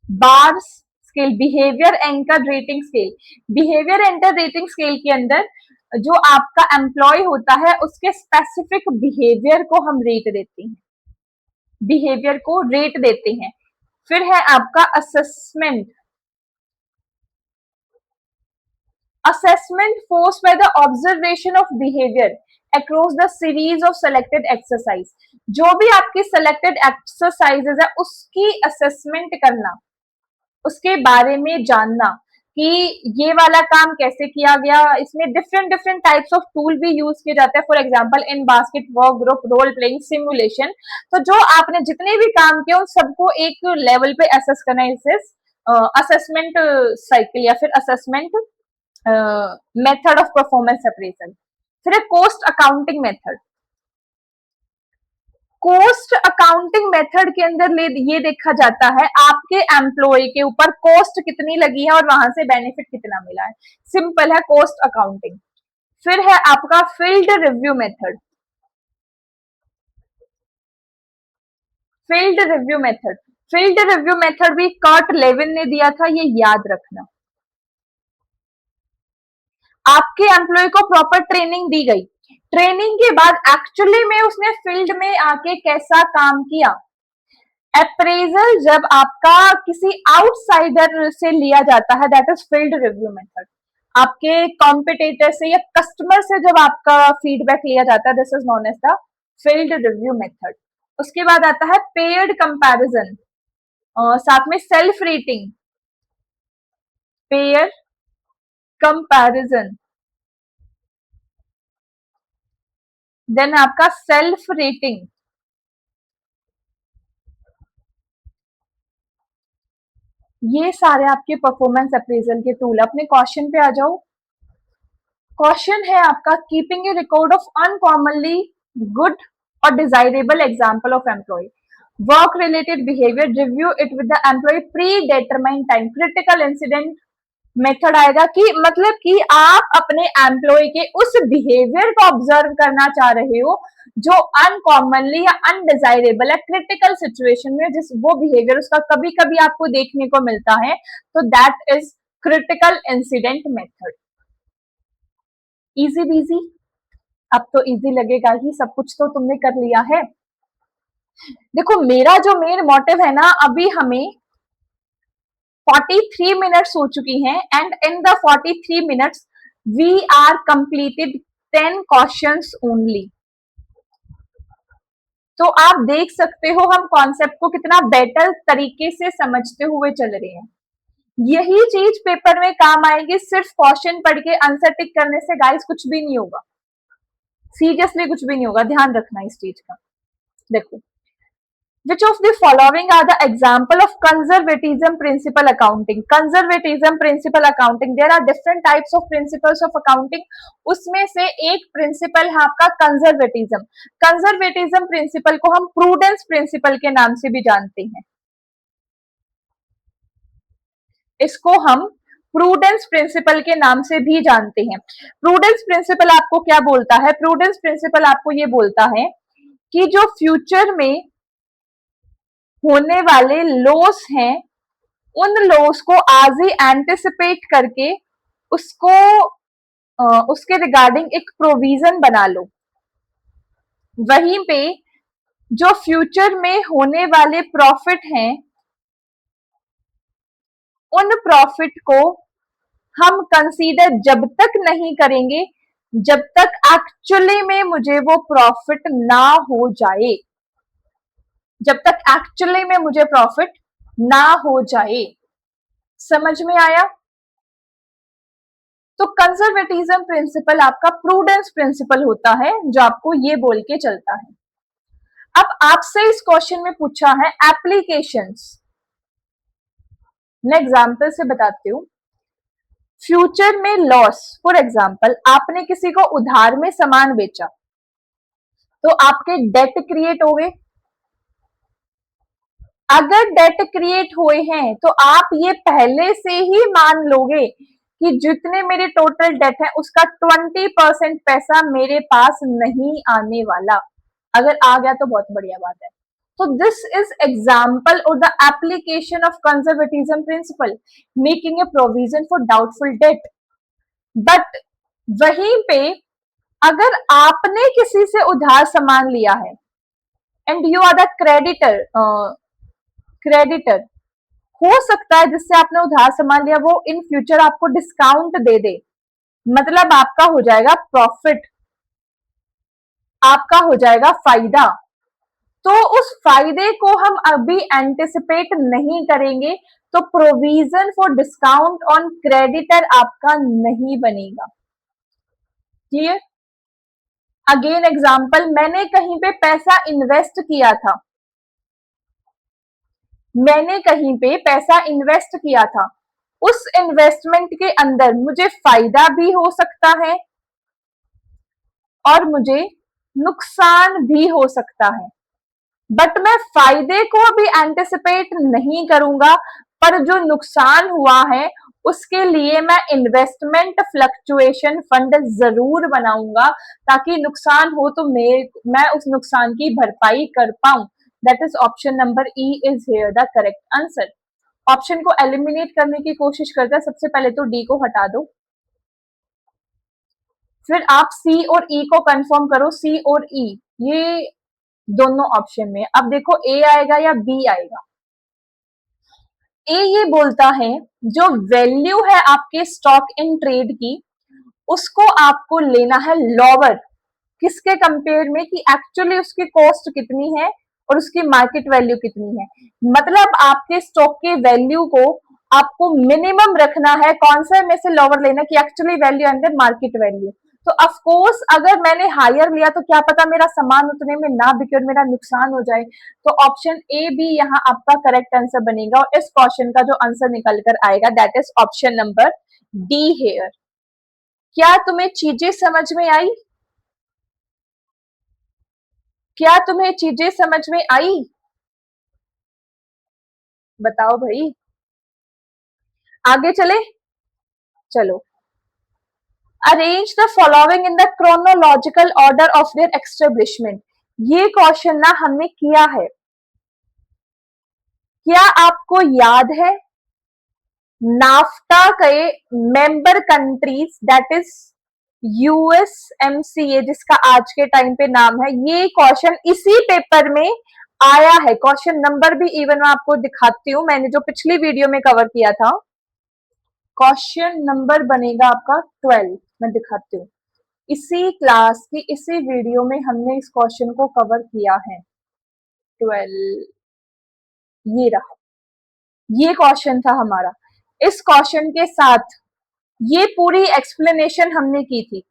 BARS scale behaviour anchor rating scale. Behaviour anchor rating scale के अंदर जो आपका एम्प्लॉय होता है उसके स्पेसिफिक बिहेवियर को हम रेट देते हैं, बिहेवियर को रेट देते हैं। फिर है आपका assessment, assessment forced by the observation of behavior across the series of selected exercise। जो भी आपकी selected exercises है उसकी assessment करना, उसके बारे में जानना कि ये वाला काम कैसे किया गया। इसमें different different types of tool भी यूज किए जाते हैं, for example in basket, work group, role playing, simulation. तो जो आपने जितने भी काम किए उन सबको एक लेवल पे असेस करना, इसे असेसमेंट साइकिल या फिर assessment method of performance appraisal. फिर cost accounting method. Cost accounting method के अंदर ये देखा जाता है आपके एम्प्लॉय के ऊपर कॉस्ट कितनी लगी है और वहां से बेनिफिट कितना मिला है। सिंपल है कॉस्ट अकाउंटिंग। फिर है आपका field review method, field review method. Field review method भी कर्ट लेविन ने दिया था, ये याद रखना। आपके एम्प्लॉय को प्रॉपर ट्रेनिंग दी गई, ट्रेनिंग के बाद एक्चुअली में उसने फील्ड में आके कैसा काम किया। अप्रेजल जब आपका किसी आउटसाइडर से लिया जाता है that is field review method. आपके कॉम्पिटिटर से या कस्टमर से जब आपका फीडबैक लिया जाता है this is known as the field review method. उसके बाद आता है पेयर्ड कंपैरिजन, साथ में self rating, pair comparison, then आपका सेल्फ रेटिंग। ये सारे आपके परफॉर्मेंस अप्रेजल के टूल। अपने क्वेश्चन पे आ जाओ। क्वेश्चन है आपका keeping a record of uncommonly good और desirable example of employ work related behaviour, review it with the employ predetermined time. Critical incident method आएगा कि मतलब कि आप अपने एम्प्लॉय के उस बिहेवियर को ऑब्जर्व करना चाह रहे हो जो अनकॉमनली या अनडिजायरेबल है क्रिटिकल सिचुएशन में, जिस वो बिहेवियर उसका कभी कभी आपको देखने को मिलता है, तो that is critical incident method. Easy busy, अब तो इजी लगेगा ही, सब कुछ तो तुमने कर लिया है। देखो मेरा जो मेन मोटिव है ना, अभी हमें 43 मिनट्स हो चुकी हैं and in the 43 minutes we are completed 10 questions only. तो आप देख सकते हो हम कॉन्सेप्ट को कितना बेटर तरीके से समझते हुए चल रहे हैं। यही चीज पेपर में काम आएगी, सिर्फ क्वेश्चन पढ़ के आंसर टिक करने से गाइस कुछ भी नहीं होगा, सीरियसली कुछ भी नहीं होगा, ध्यान रखना इस चीज का। देखो which of the following are the example of conservatism principle accounting। conservatism principle accounting, there are different types of principles of accounting, उसमें से एक प्रिंसिपल है आपका कंजर्वेटिज्म। कंजर्वेटिज्म प्रिंसिपल को हम प्रूडेंस प्रिंसिपल के नाम से भी जानते हैं, इसको हम प्रूडेंस प्रिंसिपल के नाम से भी जानते हैं। प्रूडेंस प्रिंसिपल आपको क्या बोलता है, प्रूडेंस प्रिंसिपल आपको ये बोलता है कि जो फ्यूचर में होने वाले लॉस हैं उन लॉस को आज ही एंटिसिपेट करके उसको उसके रिगार्डिंग एक प्रोविजन बना लो। वहीं पे जो फ्यूचर में होने वाले प्रॉफिट हैं उन प्रॉफिट को हम कंसीडर जब तक नहीं करेंगे जब तक एक्चुअली में मुझे वो प्रॉफिट ना हो जाए, जब तक एक्चुअली में मुझे प्रॉफिट ना हो जाए। समझ में आया? तो कंजर्वेटिज्म प्रिंसिपल आपका प्रूडेंस प्रिंसिपल होता है, जो आपको ये बोल के चलता है। अब आपसे इस क्वेश्चन में पूछा है एप्लीकेशंस। मैं एग्जांपल से बताती हूँ। फ्यूचर में लॉस, फॉर एग्जांपल आपने किसी को उधार में सामान बेचा, तो आपके डेट क्रिएट हो गए। अगर डेट क्रिएट हुए हैं तो आप ये पहले से ही मान लोगे कि जितने मेरे टोटल डेट है उसका 20% पैसा मेरे पास नहीं आने वाला। अगर आ गया तो बहुत बढ़िया बात है। तो दिस इज एग्जाम्पल और the application of conservatism principle, making a provision for doubtful debt. But वहीं पे अगर आपने किसी से उधार सामान लिया है and you are the creditor, creditor हो सकता है जिससे आपने उधार सामान लिया वो इन फ्यूचर आपको डिस्काउंट दे दे, मतलब आपका हो जाएगा प्रॉफिट, आपका हो जाएगा फायदा। तो उस फायदे को हम अभी एंटिसिपेट नहीं करेंगे, तो provision for discount on creditor आपका नहीं बनेगा। क्लियर? अगेन एग्जांपल, मैंने कहीं पे पैसा इन्वेस्ट किया था, मैंने कहीं पे पैसा इन्वेस्ट किया था, उस इन्वेस्टमेंट के अंदर मुझे फायदा भी हो सकता है और मुझे नुकसान भी हो सकता है। बट मैं फायदे को भी एंटिसिपेट नहीं करूंगा, पर जो नुकसान हुआ है उसके लिए मैं इन्वेस्टमेंट फ्लक्चुएशन फंड जरूर बनाऊंगा, ताकि नुकसान हो तो मैं उस नुकसान की भरपाई कर पाऊं। That is option number E is here the correct answer. Option को एलिमिनेट करने की कोशिश करते हैं। सबसे पहले तो डी को हटा दो, फिर आप सी और ई को कंफर्म करो। सी और ई ये दोनों ऑप्शन में, अब देखो ए आएगा या बी आएगा। ए ये बोलता है जो वैल्यू है आपके स्टॉक इन ट्रेड की, उसको आपको लेना है लोअर, किसके कंपेयर में, कि एक्चुअली उसकी कॉस्ट कितनी है और उसकी मार्केट वैल्यू कितनी है। मतलब आपके स्टॉक के वैल्यू को आपको मिनिमम रखना है, कौन सा में से लोअर लेना, कि actually value and market value. तो ऑफ कोर्स अगर मैंने हायर लिया तो क्या पता मेरा सामान उतने में ना बिके और मेरा नुकसान हो जाए। तो ऑप्शन ए बी यहाँ आपका करेक्ट आंसर बनेगा, और इस क्वेश्चन का जो आंसर निकल कर आएगा that is option number D here. क्या तुम्हें चीजें समझ में आई? क्या तुम्हें चीजें समझ में आई? बताओ भाई, आगे चले? चलो। Arrange the following in the chronological order of their establishment. ये क्वेश्चन ना हमने किया है। क्या आपको याद है नाफ्टा के मेंबर कंट्रीज दैट इज यूएसएमसीए, जिसका आज के टाइम पे नाम है, ये क्वेश्चन इसी पेपर में आया है। क्वेश्चन नंबर भी इवन मैं आपको दिखाती हूं, मैंने जो पिछली वीडियो में कवर किया था। क्वेश्चन नंबर बनेगा आपका 12, मैं दिखाती हूँ। इसी क्लास की इसी वीडियो में हमने इस क्वेश्चन को कवर किया है। 12 ये रहा, ये क्वेश्चन था हमारा। इस क्वेश्चन के साथ ये पूरी एक्सप्लेनेशन हमने की थी।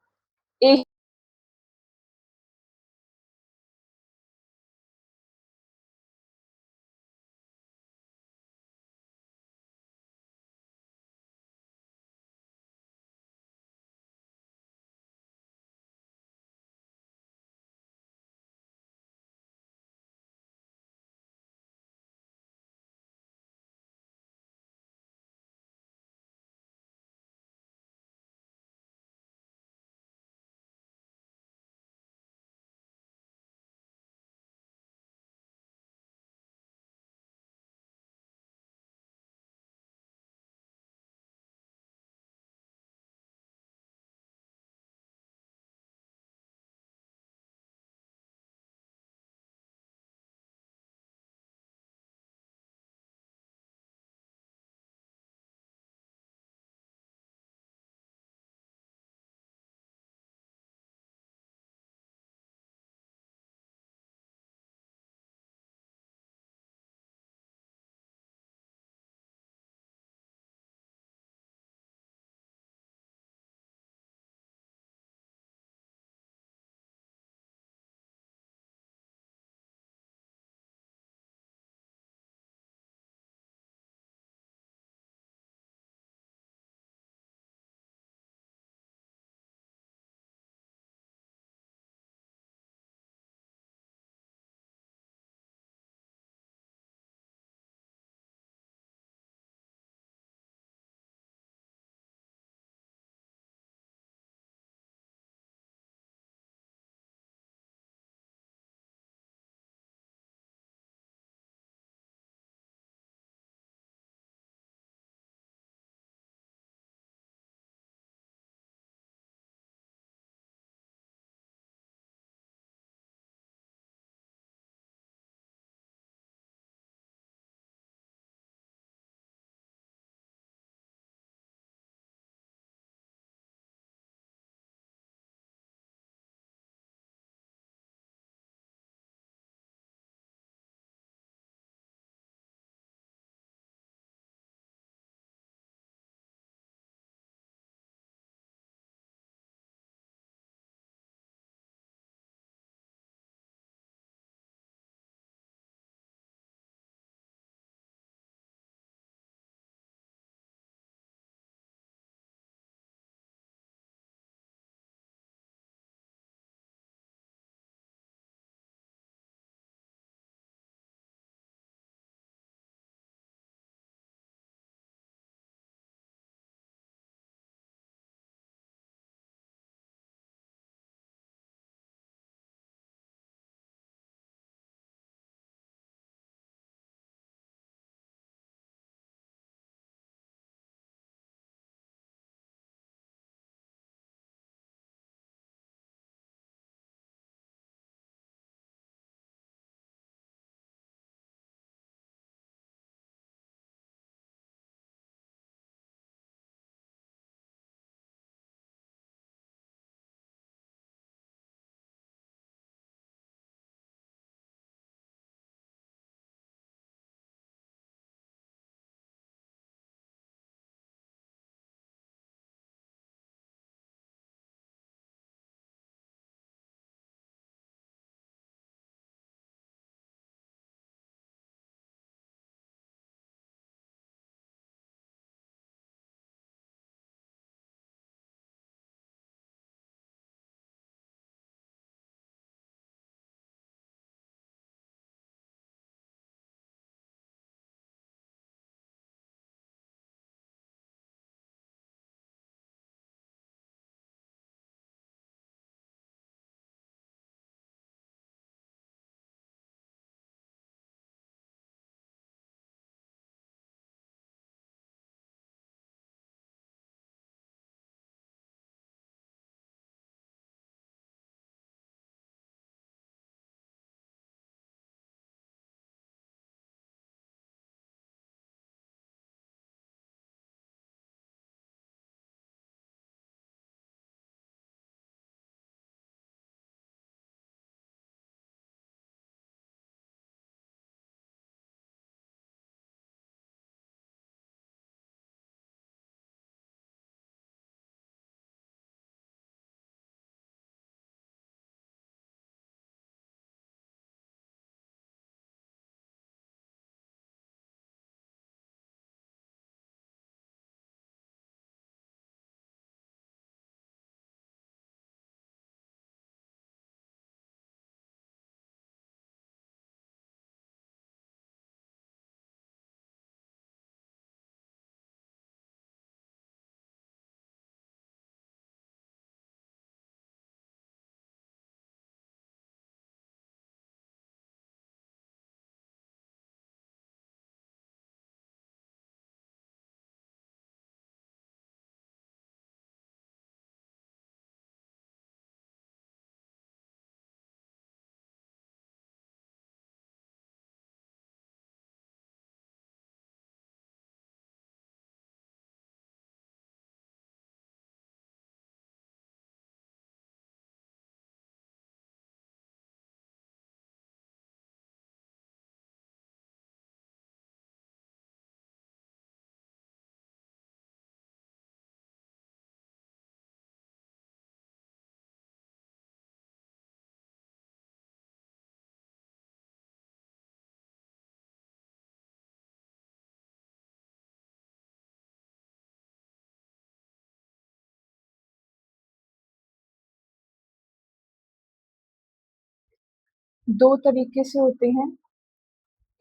दो तरीके से होते हैं।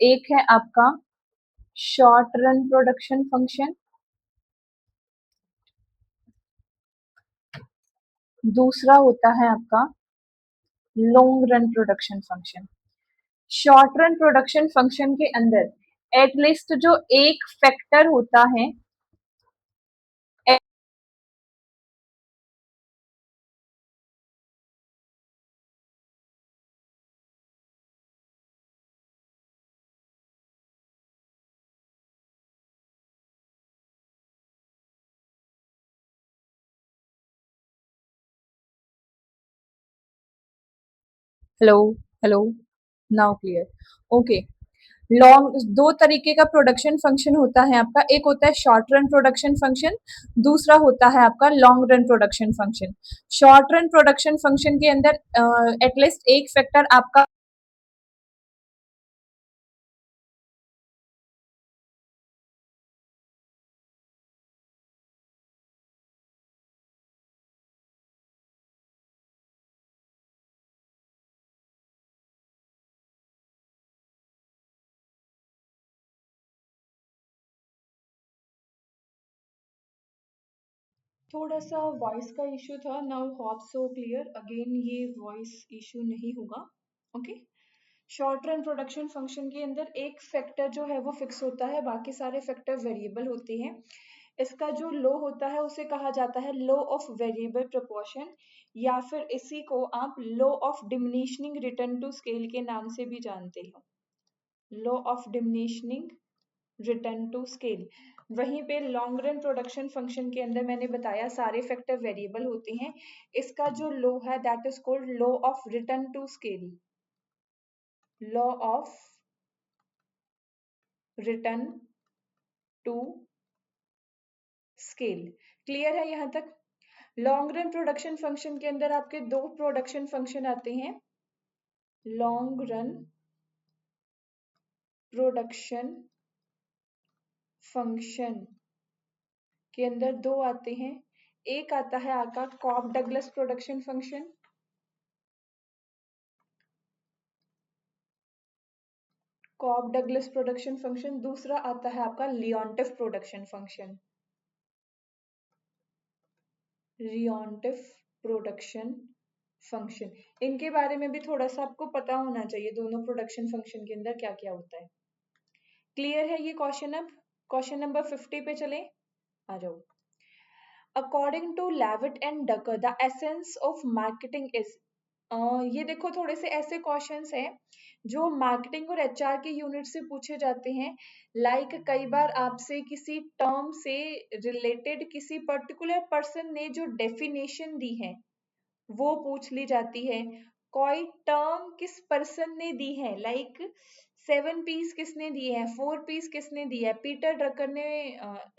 एक है आपका शॉर्ट रन प्रोडक्शन फंक्शन, दूसरा होता है आपका long run production function. Short run production function के अंदर एटलीस्ट जो एक फैक्टर होता है, hello hello, now clear, okay. Long दो तरीके का प्रोडक्शन फंक्शन होता है आपका, एक होता है शॉर्ट रन प्रोडक्शन फंक्शन, दूसरा होता है आपका long run production function. Short run production function के अंदर एटलीस्ट एक फैक्टर आपका थोड़ा सा वॉइस का इशू था। Now hope so clear, again ये वॉइस इशू नहीं होगा। Okay. Short run production function के अंदर एक फैक्टर जो है वो फिक्स होता है, बाकी सारे फैक्टर वेरिएबल होते हैं। इसका जो लो होता है उसे कहा जाता है लो ऑफ वेरिएबल प्रोपोर्शन, या फिर इसी को आप लो ऑफ डिमिनिशनिंग रिटर्न टू स्केल के नाम से भी जानते हो। लो ऑफ डिमिनिशनिंग रिटर्न टू स्केल। वहीं पे लॉन्ग रन प्रोडक्शन फंक्शन के अंदर मैंने बताया सारे फैक्टर वेरिएबल होते हैं। इसका जो लो है that is called law of return to scale. Law of return to scale. Clear है यहां तक? लॉन्ग रन प्रोडक्शन फंक्शन के अंदर आपके दो प्रोडक्शन फंक्शन आते हैं। लॉन्ग रन प्रोडक्शन फंक्शन के अंदर दो आते हैं। एक आता है आपका Cobb Douglas production function, Cobb Douglas production function. दूसरा आता है आपका Leontief production function, Leontief production function. इनके बारे में भी थोड़ा सा आपको पता होना चाहिए, दोनों प्रोडक्शन फंक्शन के अंदर क्या क्या होता है। क्लियर है ये क्वेश्चन? अब क्वेश्चन नंबर 50 पे चले, आ जाओ। According to Levitt and Drucker the essence of marketing is, ये देखो थोड़े से ऐसे क्वेश्चंस हैं जो मार्केटिंग और एचआर के यूनिट से पूछे जाते हैं। लाइक कई बार आपसे किसी टर्म से रिलेटेड किसी पर्टिकुलर पर्सन ने जो डेफिनेशन दी है वो पूछ ली जाती है। कोई टर्म किस पर्सन ने दी है, लाइक 7 पीस किसने दिए हैं, 4 पीस किसने दिया है, पीटर ड्रकर ने,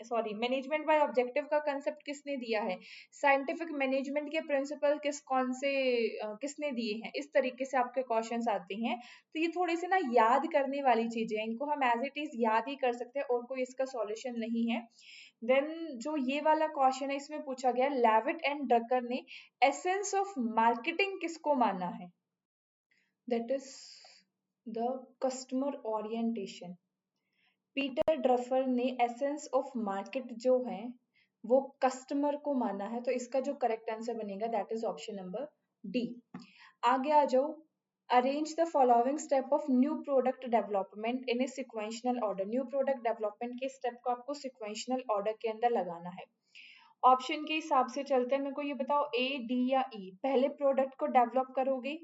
सॉरी, मैनेजमेंट बाय ऑब्जेक्टिव का कंसेप्ट किसने दिया है, साइंटिफिक मैनेजमेंट के प्रिंसिपल कौन से किसने दिए हैं। इस तरीके से आपके क्वेश्चंस आते हैं। तो ये थोड़ी सी ना याद करने वाली चीजें हैं, इनको हम एज इट इज याद ही कर सकते हैं और कोई इसका सॉल्यूशन नहीं है। देन जो ये वाला क्वेश्चन है इसमें पूछा गया लेविट एंड ड्रकर ने एसेंस ऑफ मार्केटिंग किसको माना है, that is the customer orientation. Peter Drucker ने एसेंस ऑफ मार्केट जो है वो कस्टमर को माना है, तो इसका जो करेक्ट आंसर बनेगा that is option number D. आगे आ जाओ। Arrange the following step of new product development in a sequential order. New product development के स्टेप को आपको सिक्वेंशनल ऑर्डर के अंदर लगाना है। ऑप्शन के हिसाब से चलते हैं, मेरे को ये बताओ ए, डी या ई। पहले प्रोडक्ट को डेवलप करोगे,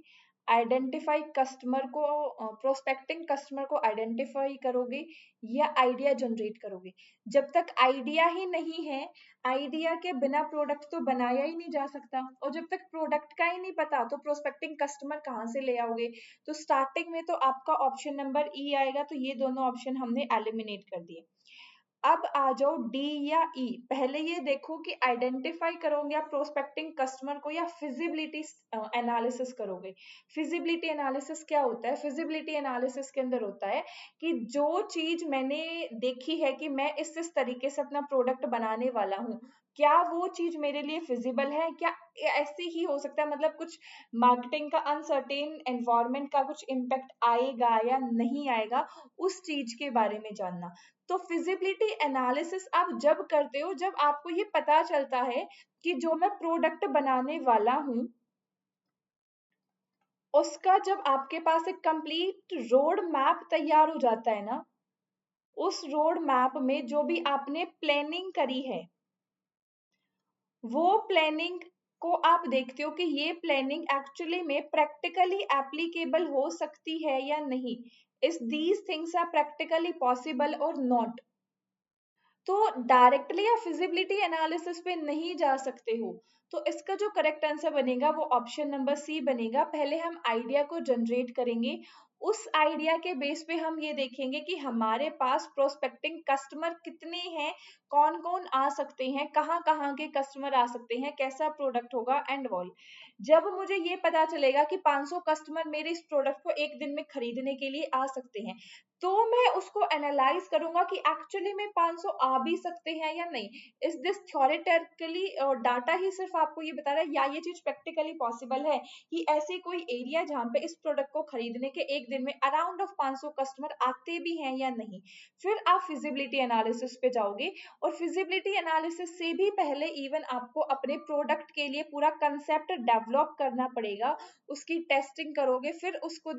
आइडेंटिफाई कस्टमर को, प्रोस्पेक्टिंग कस्टमर को आइडेंटिफाई करोगे, या आइडिया जनरेट करोगे। जब तक आइडिया ही नहीं है, आइडिया के बिना प्रोडक्ट तो बनाया ही नहीं जा सकता, और जब तक प्रोडक्ट का ही नहीं पता तो प्रोस्पेक्टिंग कस्टमर कहाँ से ले आओगे। तो स्टार्टिंग में तो आपका ऑप्शन नंबर ई आएगा, तो ये दोनों ऑप्शन हमने एलिमिनेट कर दिए। अब आ जाओ डी या ई। पहले ये देखो कि आइडेंटिफाई करोगे आप प्रोस्पेक्टिंग कस्टमर को, या फिजिबिलिटी एनालिसिस करोगे। फिजिबिलिटी एनालिसिस क्या होता है? फिजिबिलिटी एनालिसिस के अंदर होता है कि जो चीज मैंने देखी है कि मैं इस तरीके से अपना प्रोडक्ट बनाने वाला हूँ, क्या वो चीज मेरे लिए फिजिबल है, क्या ऐसे ही हो सकता है, मतलब कुछ मार्केटिंग का अनसर्टेन एनवायरनमेंट का कुछ इम्पैक्ट आएगा या नहीं आएगा, उस चीज के बारे में जानना। तो फिजिबिलिटी एनालिसिस आप जब करते हो जब आपको ये पता चलता है कि जो मैं प्रोडक्ट बनाने वाला हूं उसका, जब आपके पास एक कंप्लीट रोड मैप तैयार हो जाता है ना, उस रोड मैप में जो भी आपने प्लानिंग करी है वो प्लानिंग को आप देखते हो कि ये प्लानिंग एक्चुअली में प्रैक्टिकली एप्लीकेबल हो सकती है या नहीं, इस these things are practically possible और नॉट। तो डायरेक्टली या फिजिबिलिटी एनालिसिस पे नहीं जा सकते हो, तो इसका जो करेक्ट आंसर बनेगा वो ऑप्शन नंबर सी बनेगा। पहले हम आइडिया को जनरेट करेंगे, उस आइडिया के बेस पे हम ये देखेंगे कि हमारे पास प्रोस्पेक्टिंग कस्टमर कितने हैं, कौन कौन आ सकते हैं, कहाँ कहाँ के कस्टमर आ सकते हैं, कैसा प्रोडक्ट होगा एंड ऑल। जब मुझे ये पता चलेगा कि 500 कस्टमर मेरे इस प्रोडक्ट को एक दिन में खरीदने के लिए आ सकते हैं, तो मैं उसको एनालाइज करूंगा कि एक्चुअली में 500 आ भी सकते हैं या नहीं। इस दिस थ्योरेटिकली डाटा ही सिर्फ आपको ये बता रहा है या ये चीज प्रैक्टिकली पॉसिबल है कि ऐसे कोई एरिया जहां पे इस प्रोडक्ट को खरीदने के एक दिन में अराउंड ऑफ 500 कस्टमर आते भी हैं या नहीं। फिर आप फिजिबिलिटी एनालिसिस पे जाओगे, और फिजिबिलिटी एनालिसिस से भी पहले इवन आपको अपने प्रोडक्ट के लिए पूरा कंसेप्ट डेवलप करना पड़ेगा, उसकी टेस्टिंग करोगे, फिर उसको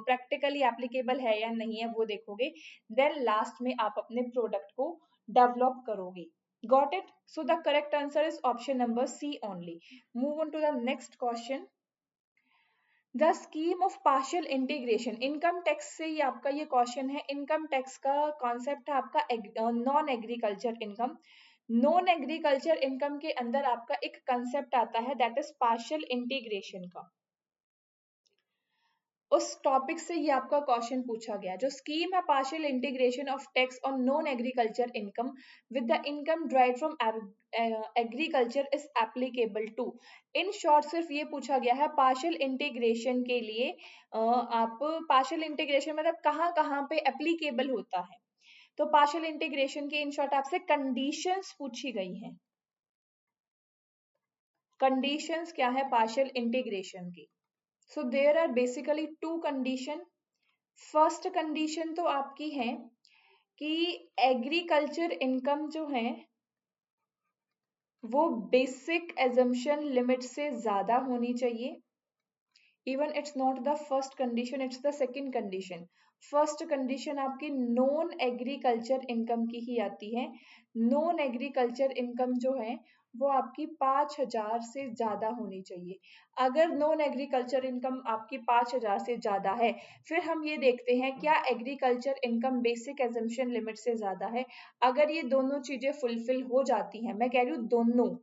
प्रैक्टिकली एप्लीकेबल है या नहीं है वो देखोगे, देन लास्ट में आप अपने प्रोडक्ट को डेवलप करोगे। Got it? So the correct answer is option number C only. Move on to the next question. The scheme of partial integration, income tax से ही आपका ये क्वेश्चन है। इनकम टैक्स का कॉन्सेप्ट है आपका non agriculture income. Non agriculture income के अंदर आपका एक कंसेप्ट आता है दैट इज पार्शियल इंटीग्रेशन का। उस टॉपिक से ये आपका क्वेश्चन पूछा गया। जो स्कीम है partial integration of tax on non agriculture income with the income derived from agriculture is applicable to. In short सिर्फ ये पूछा गया है पार्शियल इंटीग्रेशन के लिए आप पार्शियल इंटीग्रेशन मतलब कहाँ कहाँ पे एप्लीकेबल होता है। तो पार्शियल इंटीग्रेशन की इन शॉर्ट आपसे कंडीशंस पूछी गई हैं। कंडीशंस क्या है पार्शियल इंटीग्रेशन की? So there are basically two condition. First condition तो आपकी है कि एग्रीकल्चर इनकम जो है वो बेसिक एजम्पशन लिमिट से ज्यादा होनी चाहिए। Even it's not the first condition, it's the second condition. First condition आपकी नॉन एग्रीकल्चर इनकम की ही आती है। नॉन एग्रीकल्चर इनकम जो है वो आपकी 5,000 से ज्यादा होनी चाहिए। अगर नॉन एग्रीकल्चर इनकम आपकी 5,000 से ज्यादा है, फिर हम ये देखते हैं क्या agriculture income basic assumption limit से ज्यादा है। अगर ये दोनों चीजें फुलफिल हो जाती हैं, मैं कह रही हूँ दोनों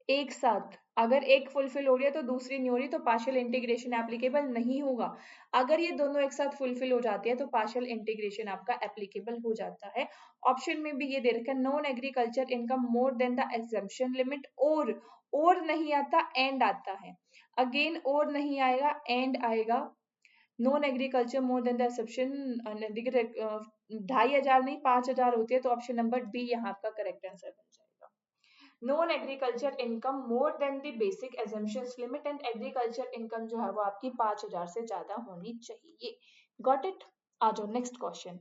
एक साथ, अगर एक फुलफिल हो रही है तो दूसरी नहीं हो रही, तो पार्शियल इंटीग्रेशन एप्लीकेबल नहीं होगा। अगर ये दोनों एक साथ फुलफिल हो जाती है तो पार्शियल इंटीग्रेशन आपका एप्लीकेबल हो जाता है। ऑप्शन में भी ये दे रखा है non agriculture income more than the exemption limit, और नहीं आता एंड आता है। अगेन और नहीं आएगा एंड आएगा। Non agriculture more than the exemption 2,500 नहीं 5,000 होती है, तो ऑप्शन नंबर बी यहाँ आपका करेक्ट आंसर बन जाएगा। Non agriculture income more than the basic assumptions limit, and agriculture income जो है वो आपकी 5,000 से ज्यादा होनी चाहिए। Got it? आ जाओ next question.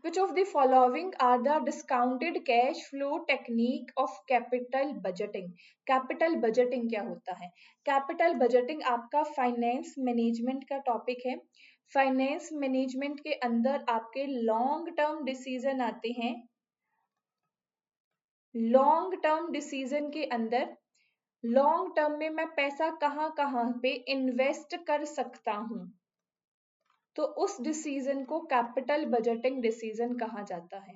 Which of the following are the discounted cash flow technique of capital budgeting? Capital budgeting क्या होता है? Capital budgeting आपका फाइनेंस मैनेजमेंट का टॉपिक है। फाइनेंस मैनेजमेंट के अंदर आपके लॉन्ग टर्म डिसीजन आते हैं। लॉन्ग टर्म डिसीजन के अंदर लॉन्ग टर्म में मैं पैसा कहाँ कहाँ पे इन्वेस्ट कर सकता हूँ, तो उस डिसीजन को कैपिटल बजटिंग डिसीजन कहा जाता है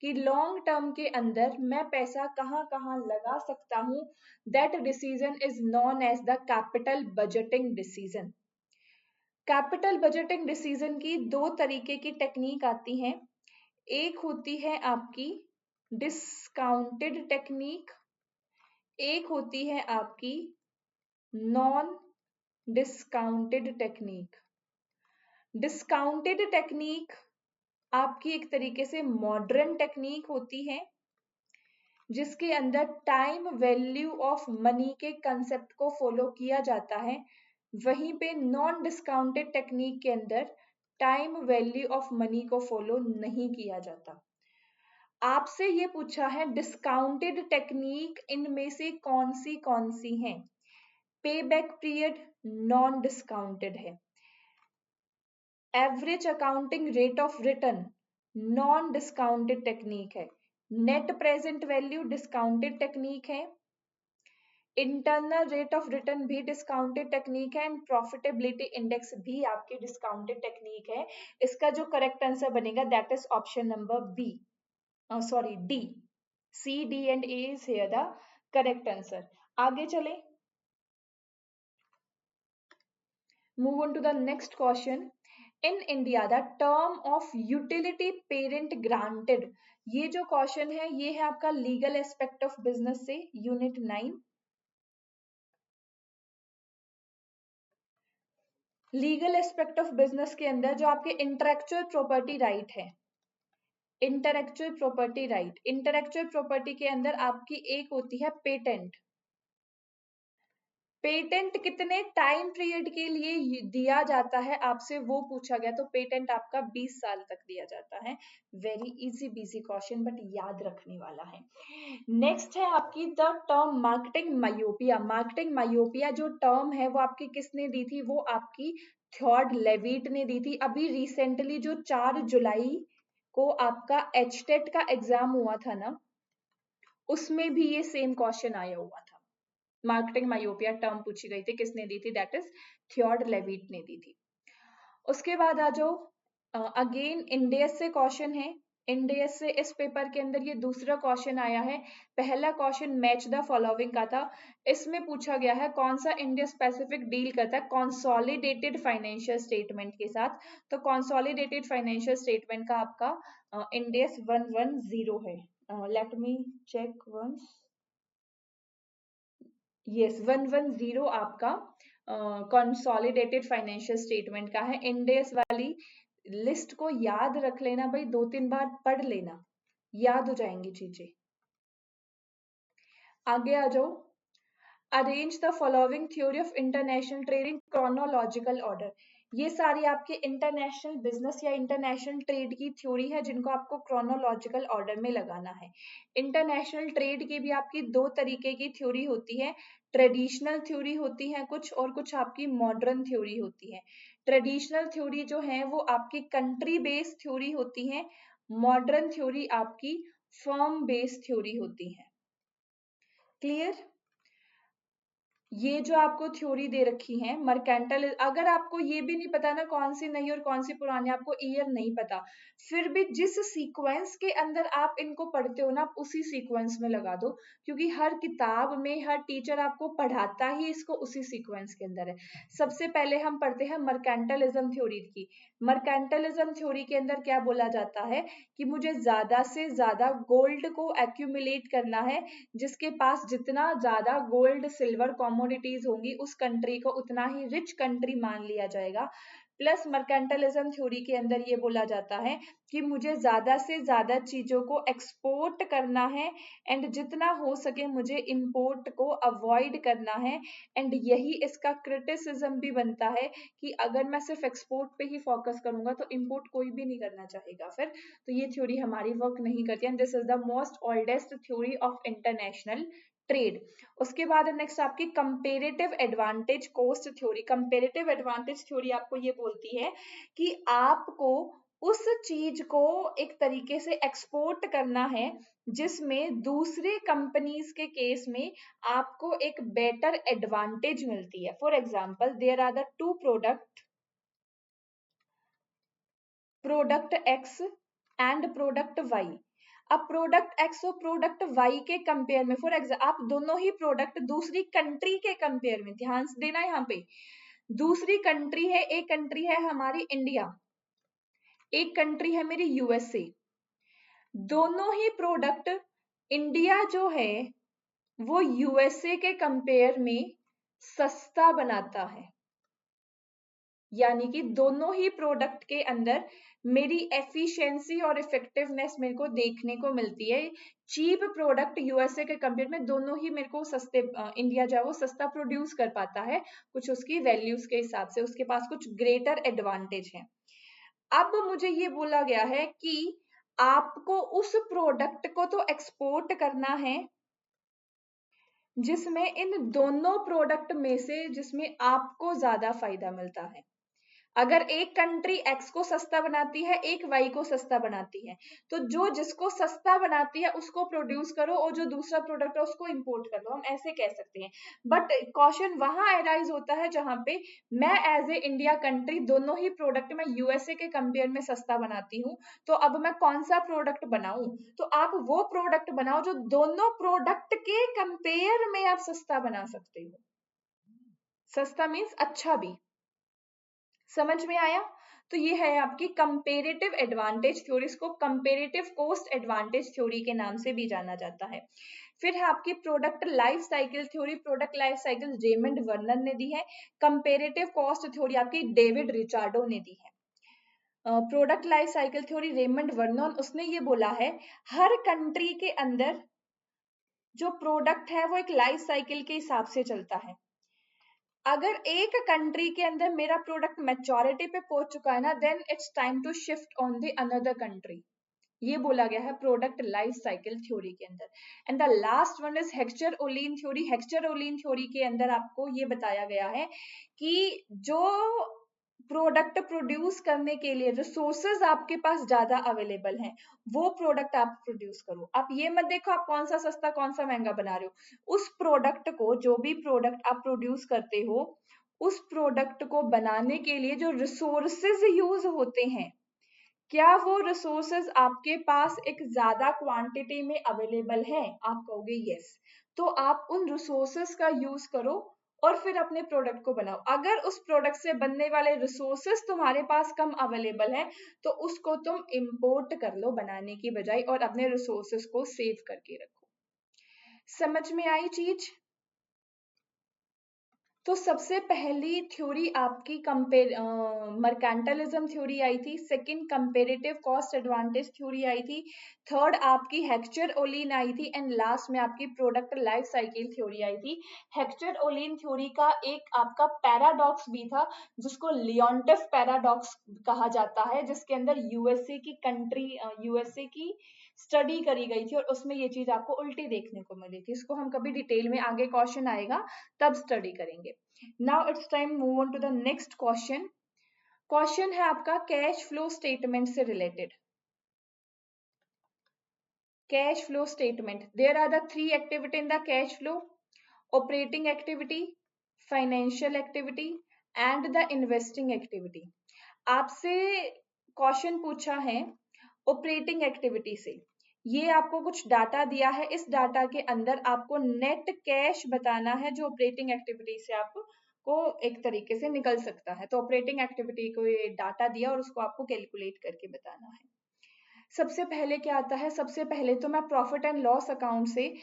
कि लॉन्ग टर्म के अंदर मैं पैसा कहाँ कहाँ लगा सकता हूँ। That decision is known as the capital budgeting decision. Capital budgeting decision की दो तरीके की टेक्निक आती हैं। एक होती है आपकी डिस्काउंटेड टेक्निक, एक होती है आपकी non discounted technique. Discounted technique आपकी एक तरीके से मॉडर्न टेक्निक होती है, जिसके अंदर टाइम वैल्यू ऑफ मनी के कंसेप्ट को फॉलो किया जाता है, वहीं पे नॉन डिस्काउंटेड टेक्निक के अंदर टाइम वैल्यू ऑफ मनी को फॉलो नहीं किया जाता। आपसे ये पूछा है डिस्काउंटेड टेक्निक इनमें से कौन सी हैं? Pay back period non discounted है। Average accounting rate of return non discounted technique है। Net present value discounted technique है। इंटरनल रेट ऑफ रिटर्न भी डिस्काउंटेड टेक्निक है एंड प्रॉफिटेबिलिटी इंडेक्स भी आपकी डिस्काउंटेड टेक्निक है। इसका जो करेक्ट आंसर बनेगा that is option number B, sorry D. C, D and A is here the correct answer. आगे चले, move on to the next question. In India the term of utility parent granted, ये जो question है ये है आपका legal aspect of business से unit 9। Legal aspect of business के अंदर जो आपके इंटेलेक्चुअल प्रॉपर्टी राइट है, intellectual property right, intellectual property के अंदर आपकी एक होती है पेटेंट। पेटेंट कितने टाइम पीरियड के लिए दिया जाता है आपसे वो पूछा गया, तो पेटेंट आपका 20 साल तक दिया जाता है। Very easy peasy question but याद रखने वाला है। नेक्स्ट है आपकी the term marketing myopia. Marketing myopia जो टर्म है वो आपकी किसने दी थी? वो आपकी थ्योड लेविट ने दी थी। अभी रिसेंटली जो 4 जुलाई को आपका एचटेट का एग्जाम हुआ था ना, उसमें भी ये सेम क्वेश्चन आया हुआ था। मार्केटिंग मायोपिया टर्म पूछी गई थी, किसने दी थी? दैट इज थ्योड लेविट ने दी थी। उसके बाद आ जाओ, अगेन इंडेस से क्वेश्चन है। इंडेस से इस पेपर के अंदर ये दूसरा क्वेश्चन आया है। पहला क्वेश्चन मैच द फॉलोइंग का था। इसमें पूछा गया है कौन सा इंडिया स्पेसिफिक डील करता है कंसोलिडेटेड फाइनेंशियल स्टेटमेंट के साथ। तो कंसोलिडेटेड फाइनेंशियल स्टेटमेंट का आपका इंडेस 110 है। Let me check once. Yes, 110 आपका कंसोलिडेटेड फाइनेंशियल स्टेटमेंट का है। इंडेस वाली लिस्ट को याद रख लेना भाई, 2-3 बार पढ़ लेना, याद हो जाएंगी चीजें। आगे आ जाओ, arrange the following theory of international trade in chronological order. ये सारी आपके इंटरनेशनल बिजनेस या इंटरनेशनल ट्रेड की थ्योरी है जिनको आपको क्रोनोलॉजिकल ऑर्डर में लगाना है। इंटरनेशनल ट्रेड की भी आपकी 2 तरीके की थ्योरी होती है। ट्रेडिशनल थ्योरी होती है कुछ, और कुछ आपकी मॉडर्न थ्योरी होती है। ट्रेडिशनल थ्योरी जो है वो आपकी कंट्री बेस्ड थ्योरी होती है। मॉडर्न थ्योरी आपकी फर्म बेस्ड थ्योरी होती है। क्लियर? ये जो आपको थ्योरी दे रखी है मर्केंटाइल, अगर आपको ये भी नहीं पता ना कौन सी नई और कौन सी पुरानी, आपको ईयर नहीं पता, फिर भी जिस सीक्वेंस के अंदर आप इनको पढ़ते हो ना, आप उसी सीक्वेंस में लगा दो, क्योंकि हर किताब में हर टीचर आपको पढ़ाता ही इसको उसी सीक्वेंस के अंदर है। सबसे पहले हम पढ़ते हैं मर्केंटाइलिज्म थ्योरी की। मर्केंटाइलिज्म थ्योरी के अंदर क्या बोला जाता है कि मुझे ज्यादा से ज्यादा गोल्ड को एक्यूमुलेट करना है, जिसके पास जितना ज्यादा गोल्ड सिल्वर कॉमोडिटीज होंगी उस कंट्री को उतना ही रिच कंट्री मान लिया जाएगा। प्लस मर्केंटाइलिज्म थ्योरी के अंदर ये बोला जाता है कि मुझे ज्यादा से ज्यादा चीजों को एक्सपोर्ट करना है एंड जितना हो सके मुझे इंपोर्ट को अवॉइड करना है। एंड यही इसका क्रिटिसिज्म भी बनता है कि अगर मैं सिर्फ एक्सपोर्ट पे ही फोकस करूंगा तो इंपोर्ट कोई भी नहीं करना चाहेगा फिर, तो ये थ्योरी हमारी वर्क नहीं करती है। This is the most oldest theory of international trade. उसके बाद नेक्स्ट आपकी comparative advantage cost theory. Comparative advantage theory आपको ये बोलती है कि आपको उस चीज को एक तरीके से एक्सपोर्ट करना है जिसमें दूसरे कंपनीज के केस में आपको एक बेटर एडवांटेज मिलती है। For example there are the 2 product X and product Y. अब प्रोडक्ट एक्स और प्रोडक्ट वाई के कंपेयर में, फॉर एग्जाम्पल आप दोनों ही प्रोडक्ट दूसरी कंट्री के कंपेयर में, ध्यान देना यहाँ पे, दूसरी कंट्री है, एक कंट्री है हमारी इंडिया, एक कंट्री है मेरी यूएसए। दोनों ही प्रोडक्ट इंडिया जो है वो यूएसए के कंपेयर में सस्ता बनाता है। यानी कि दोनों ही प्रोडक्ट के अंदर मेरी एफिशिएंसी और इफेक्टिवनेस मेरे को देखने को मिलती है। चीप प्रोडक्ट यूएसए के कंपेयर में दोनों ही मेरे को सस्ते, इंडिया जो है वो सस्ता प्रोड्यूस कर पाता है कुछ उसकी वैल्यूज के हिसाब से, उसके पास कुछ ग्रेटर एडवांटेज है। अब मुझे ये बोला गया है कि आपको उस प्रोडक्ट को तो एक्सपोर्ट करना है जिसमें इन दोनों प्रोडक्ट में से जिसमें आपको ज्यादा फायदा मिलता है। अगर एक कंट्री एक्स को सस्ता बनाती है, एक वाई को सस्ता बनाती है, तो जो जिसको सस्ता बनाती है उसको प्रोड्यूस करो और जो दूसरा प्रोडक्ट है उसको इंपोर्ट कर लो, हम ऐसे कह सकते हैं। बट क्वेश्चन वहां अराइज होता है जहां पे मैं एज ए इंडिया कंट्री दोनों ही प्रोडक्ट में यूएसए के कंपेयर में सस्ता बनाती हूँ, तो अब मैं कौन सा प्रोडक्ट बनाऊं? तो आप वो प्रोडक्ट बनाओ जो दोनों प्रोडक्ट के कंपेयर में आप सस्ता बना सकते हो। सस्ता मीन्स अच्छा भी। समझ में आया? तो ये है आपकी कंपेरेटिव एडवांटेज थ्योरी, इसको कंपेरेटिव कॉस्ट एडवांटेज थ्योरी के नाम से भी जाना जाता है। फिर है आपकी product life cycle theory. Product life cycle Raymond Vernon ने दी है। कंपेरेटिव कॉस्ट थ्योरी आपकी डेविड रिचार्डो ने दी है। Product life cycle theory Raymond Vernon, उसने ये बोला है हर कंट्री के अंदर जो प्रोडक्ट है वो एक लाइफ साइकिल के हिसाब से चलता है। अगर एक कंट्री के अंदर मेरा प्रोडक्ट मैच्योरिटी पे पहुंच चुका है ना, then it's time to shift on the another country. ये बोला गया है प्रोडक्ट लाइफ साइकिल थ्योरी के अंदर। And the last one is Heckscher Ohlin theory. Heckscher Ohlin theory के अंदर आपको ये बताया गया है कि जो प्रोडक्ट प्रोड्यूस करने के लिए रिसोर्सेज आपके पास ज्यादा अवेलेबल हैं, वो प्रोडक्ट आप प्रोड्यूस करो। आप ये मत देखो आप कौन सा सस्ता कौन सा महंगा बना रहे हो। उस प्रोडक्ट को, जो भी प्रोडक्ट आप प्रोड्यूस करते हो, उस प्रोडक्ट को बनाने के लिए जो रिसोर्सेज यूज होते हैं, क्या वो रिसोर्सेज आपके पास एक ज्यादा क्वांटिटी में अवेलेबल है? आप कहोगे यस, तो आप उन रिसोर्सेज का यूज करो और फिर अपने प्रोडक्ट को बनाओ। अगर उस प्रोडक्ट से बनने वाले रिसोर्सेज तुम्हारे पास कम अवेलेबल है, तो उसको तुम इंपोर्ट कर लो बनाने की बजाय और अपने रिसोर्सेज को सेव करके रखो। समझ में आई चीज? तो सबसे पहली थ्योरी आपकी मर्केंटलिज्म थ्योरी आई थी। Second comparative cost advantage theory आई थी। थर्ड आपकी हेक्सचर ओलिन आई थी। एंड लास्ट में आपकी प्रोडक्ट लाइफ साइकिल थ्योरी आई थी। हेक्सचर ओलिन थ्योरी का एक आपका पैराडॉक्स भी था जिसको लियोंटिफ पैराडॉक्स कहा जाता है, जिसके अंदर यूएसए की स्टडी करी गई थी और उसमें ये चीज आपको उल्टी देखने को मिली थी। इसको हम कभी डिटेल में आगे क्वेश्चन आएगा तब स्टडी करेंगे। Now it's time move on to the next question. Question है आपका कैश फ्लो स्टेटमेंट से related. Cash flow statement, there are the three activity in the cash flow: operating activity, financial activity and the investing activity. आपसे question पूछा है operating activity से। ये आपको कुछ डाटा दिया है, इस डाटा के अंदर आपको नेट कैश बताना है जो ऑपरेटिंग एक्टिविटी से आपको एक तरीके से निकल सकता है। तो ऑपरेटिंग एक्टिविटी को ये डाटा दिया और उसको आपको कैलकुलेट करके बताना है। सबसे पहले क्या आता है? सबसे पहले तो मैं प्रॉफिट एंड लॉस अकाउंट से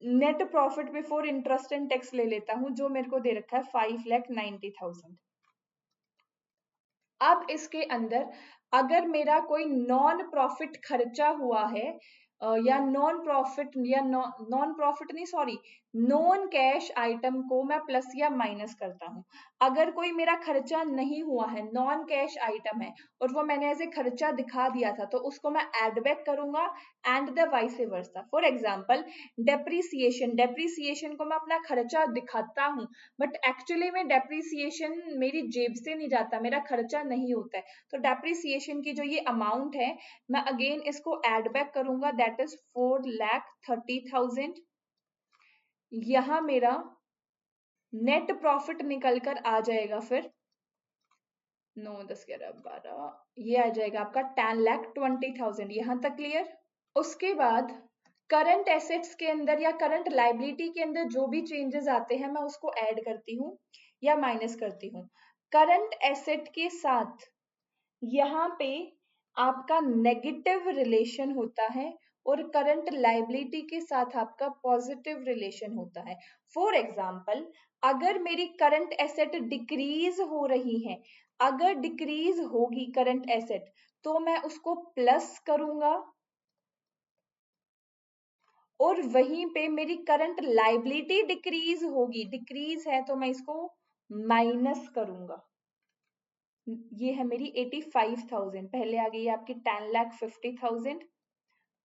net profit before interest and tax ले लेता हूं, जो मेरे को दे रखा है 5,90,000। अब इसके अंदर अगर मेरा कोई नॉन प्रॉफिट खर्चा हुआ है, या नॉन प्रॉफिट नहीं, सॉरी, नॉन कैश आइटम को मैं प्लस या माइनस करता हूं। अगर कोई मेरा खर्चा नहीं हुआ है, नॉन कैश आइटम है और वो मैंने ऐसे खर्चा दिखा दिया था, तो उसको मैं एड बैक करूंगा and the vice versa. For example depreciation, depreciation को मैं अपना खर्चा दिखाता हूं बट एक्चुअली में डेप्रीसिएशन मेरी जेब से नहीं जाता, मेरा खर्चा नहीं होता है। तो डेप्रीसिएशन की जो ये अमाउंट है, मैं अगेन इसको एड बैक करूंगा, दैट इज 4,30,000। यहां मेरा नेट प्रॉफिट निकल कर आ जाएगा फिर 9, 10, 11, 12, ये आ जाएगा आपका 10,20,000। यहां तक क्लियर? उसके बाद करंट एसेट्स के अंदर या करंट लाइबिलिटी के अंदर जो भी चेंजेस आते हैं मैं उसको ऐड करती हूँ या माइनस करती हूँ। करंट एसेट के साथ यहाँ पे आपका नेगेटिव रिलेशन होता है और करंट लाइबिलिटी के साथ आपका पॉजिटिव रिलेशन होता है। फॉर एग्जाम्पल, अगर मेरी करंट एसेट डिक्रीज हो रही है, अगर डिक्रीज होगी करंट एसेट तो मैं उसको प्लस करूंगा, और वहीं पे मेरी करंट लाइबिलिटी डिक्रीज होगी, डिक्रीज है तो मैं इसको माइनस करूंगा। ये है मेरी 85,000, पहले आ गई आपकी 10,50,000,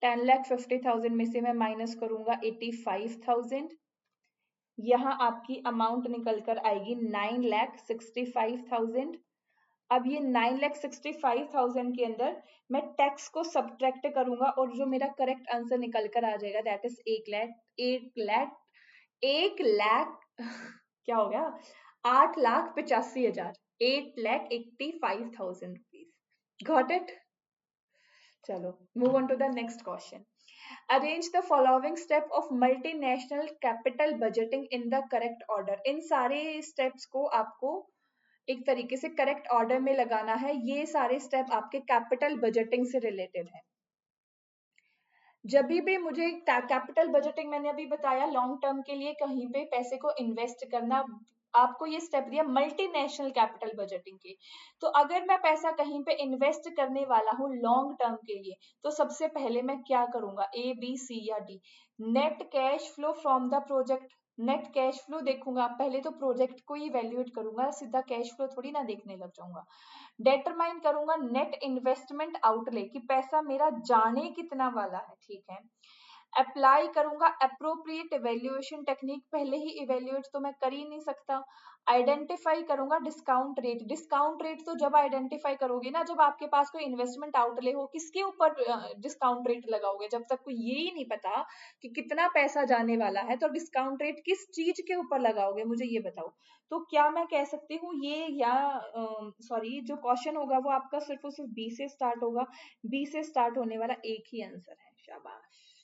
10,50,000 में से मैं माइनस करूंगा 85,000, यहाँ आपकी अमाउंट निकल कर आएगी 9,65,000। अब ये 9,65,000 के अंदर मैं टैक्स को सब्ट्रैक्ट करूंगा और जो मेरा करेक्ट आंसर निकल कर आ जाएगा दैट इज 1 लाख क्या हो गया, 8,85,000, 8,85,000 रुपीज। Got it? चलो move on to the next question. Arrange the following step of multinational capital budgeting in the correct order. इन सारे स्टेप्स को आपको एक तरीके से करेक्ट ऑर्डर में लगाना है। ये सारे स्टेप आपके कैपिटल बजटिंग से रिलेटेड है। जब भी मुझे कैपिटल बजटिंग, मैंने अभी बताया लॉन्ग टर्म के लिए कहीं पे पैसे को इन्वेस्ट करना, आपको ये स्टेप दिया मल्टीनेशनल कैपिटल बजटिंग के। तो अगर मैं पैसा कहीं पे इन्वेस्ट करने वाला हूँ लॉन्ग टर्म के लिए, तो सबसे पहले मैं क्या करूंगा, ए बी सी या D. Net cash flow from the project, net cash flow देखूंगा, पहले तो प्रोजेक्ट को ही इवेल्युएट करूंगा, सीधा कैश फ्लो थोड़ी ना देखने लग जाऊंगा। डिटरमाइन करूंगा नेट इन्वेस्टमेंट आउटले, कि पैसा मेरा जाने कितना वाला है, ठीक है। अप्लाई करूंगा अप्रोप्रिएट इवेल्युएशन टेक्निक, पहले ही इवेल्युएट तो मैं कर ही नहीं सकता। आइडेंटिफाई करूंगा डिस्काउंट रेट, डिस्काउंट रेट तो जब आइडेंटिफाई करोगे ना, जब आपके पास कोई इन्वेस्टमेंट आउटले हो, किसके ऊपर डिस्काउंट रेट लगाओगे, जब तक कोई ये ही नहीं पता कि कितना पैसा जाने वाला है, तो डिस्काउंट रेट किस चीज के ऊपर लगाओगे, मुझे ये बताओ। तो क्या मैं कह सकती हूँ ये, या सॉरी जो क्वेश्चन होगा वो आपका सिर्फ और सिर्फ बी से स्टार्ट होगा, बी से स्टार्ट होने वाला एक ही आंसर है, शाबाश।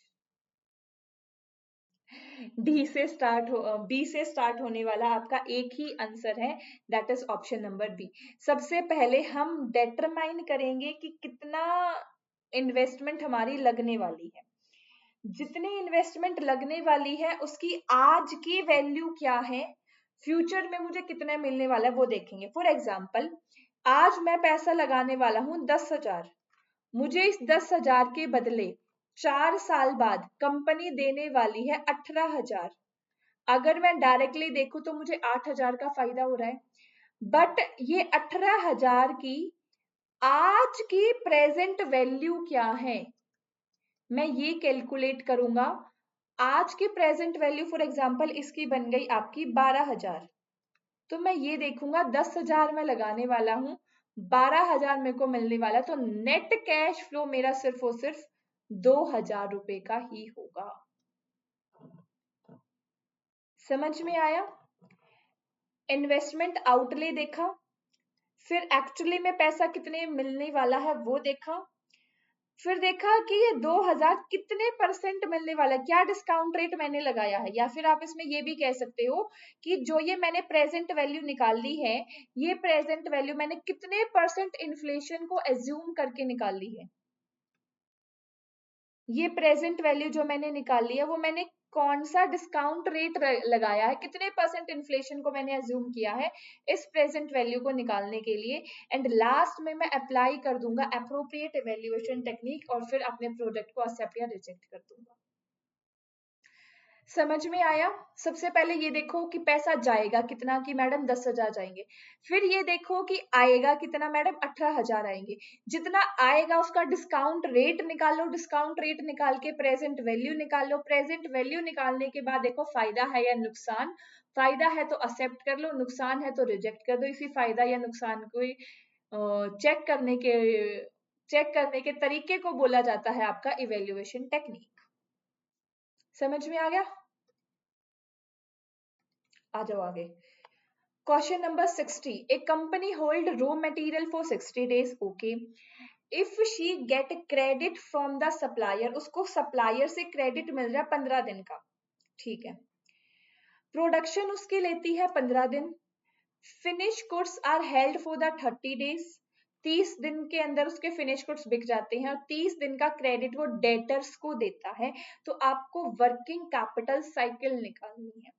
डी से स्टार्ट हो, बी से स्टार्ट होने वाला आपका एक ही आंसर है, that is option number B. सबसे पहले हम डिटरमाइन करेंगे कि कितना इन्वेस्टमेंट हमारी लगने वाली है, जितनी इन्वेस्टमेंट लगने वाली है उसकी आज की वैल्यू क्या है, फ्यूचर में मुझे कितना मिलने वाला है वो देखेंगे। फॉर एग्जाम्पल आज मैं पैसा लगाने वाला हूं 10,000, मुझे इस 10,000 के बदले 4 साल बाद कंपनी देने वाली है 18,000। अगर मैं डायरेक्टली देखूं तो मुझे 8,000 का फायदा हो रहा है, बट ये 18,000 की आज की प्रेजेंट वैल्यू क्या है, मैं ये कैलकुलेट करूंगा। आज की प्रेजेंट वैल्यू फॉर एग्जांपल इसकी बन गई आपकी 12,000, तो मैं ये देखूंगा 10,000 में लगाने वाला हूं, 12,000 मेरे को मिलने वाला, तो नेट कैश फ्लो मेरा सिर्फ और सिर्फ 2,000 रुपए का ही होगा। समझ में आया? इन्वेस्टमेंट आउटले देखा, फिर एक्चुअली में पैसा कितने मिलने वाला है वो देखा, फिर देखा कि ये 2,000 कितने परसेंट मिलने वाला है, क्या डिस्काउंट रेट मैंने लगाया है, या फिर आप इसमें ये भी कह सकते हो कि जो ये मैंने प्रेजेंट वैल्यू निकाली है, ये प्रेजेंट वैल्यू मैंने कितने परसेंट इन्फ्लेशन को एज्यूम करके निकाली है। ये प्रेजेंट वैल्यू जो मैंने निकाली है वो मैंने कौन सा डिस्काउंट रेट लगाया है, कितने परसेंट इन्फ्लेशन को मैंने अज्यूम किया है इस प्रेजेंट वैल्यू को निकालने के लिए। एंड लास्ट में मैं अप्लाई कर दूंगा अप्रोप्रिएट इवैल्यूएशन टेक्निक, और फिर अपने प्रोडक्ट को एक्सेप्ट या रिजेक्ट कर दूंगा। समझ में आया? सबसे पहले ये देखो कि पैसा जाएगा कितना, कि मैडम 10,000 जाएंगे। फिर ये देखो कि आएगा कितना, मैडम 18,000 आएंगे। जितना आएगा उसका डिस्काउंट रेट निकालो, डिस्काउंट रेट निकाल के प्रेजेंट वैल्यू निकालो, प्रेजेंट वैल्यू निकालने के बाद देखो फायदा है या नुकसान, फायदा है तो एक्सेप्ट कर लो, नुकसान है तो रिजेक्ट कर दो। इसी फायदा या नुकसान को चेक करने के तरीके को बोला जाता है आपका इवेल्युएशन टेक्निक। समझ में आ गया? आ जाओ आगे। Question number 60, A company hold raw material for 60 days, okay. If she get credit from the supplier, उसको सप्लायर से क्रेडिट मिल रहा है 15 दिन का, ठीक है। प्रोडक्शन उसकी लेती है 15 दिन, finish goods are held for the 30 days, 30 दिन के अंदर उसके फिनिश गुड्स बिक जाते हैं, और 30 दिन का क्रेडिट वो डेटर्स को देता है। तो आपको वर्किंग कैपिटल साइकिल निकालनी है।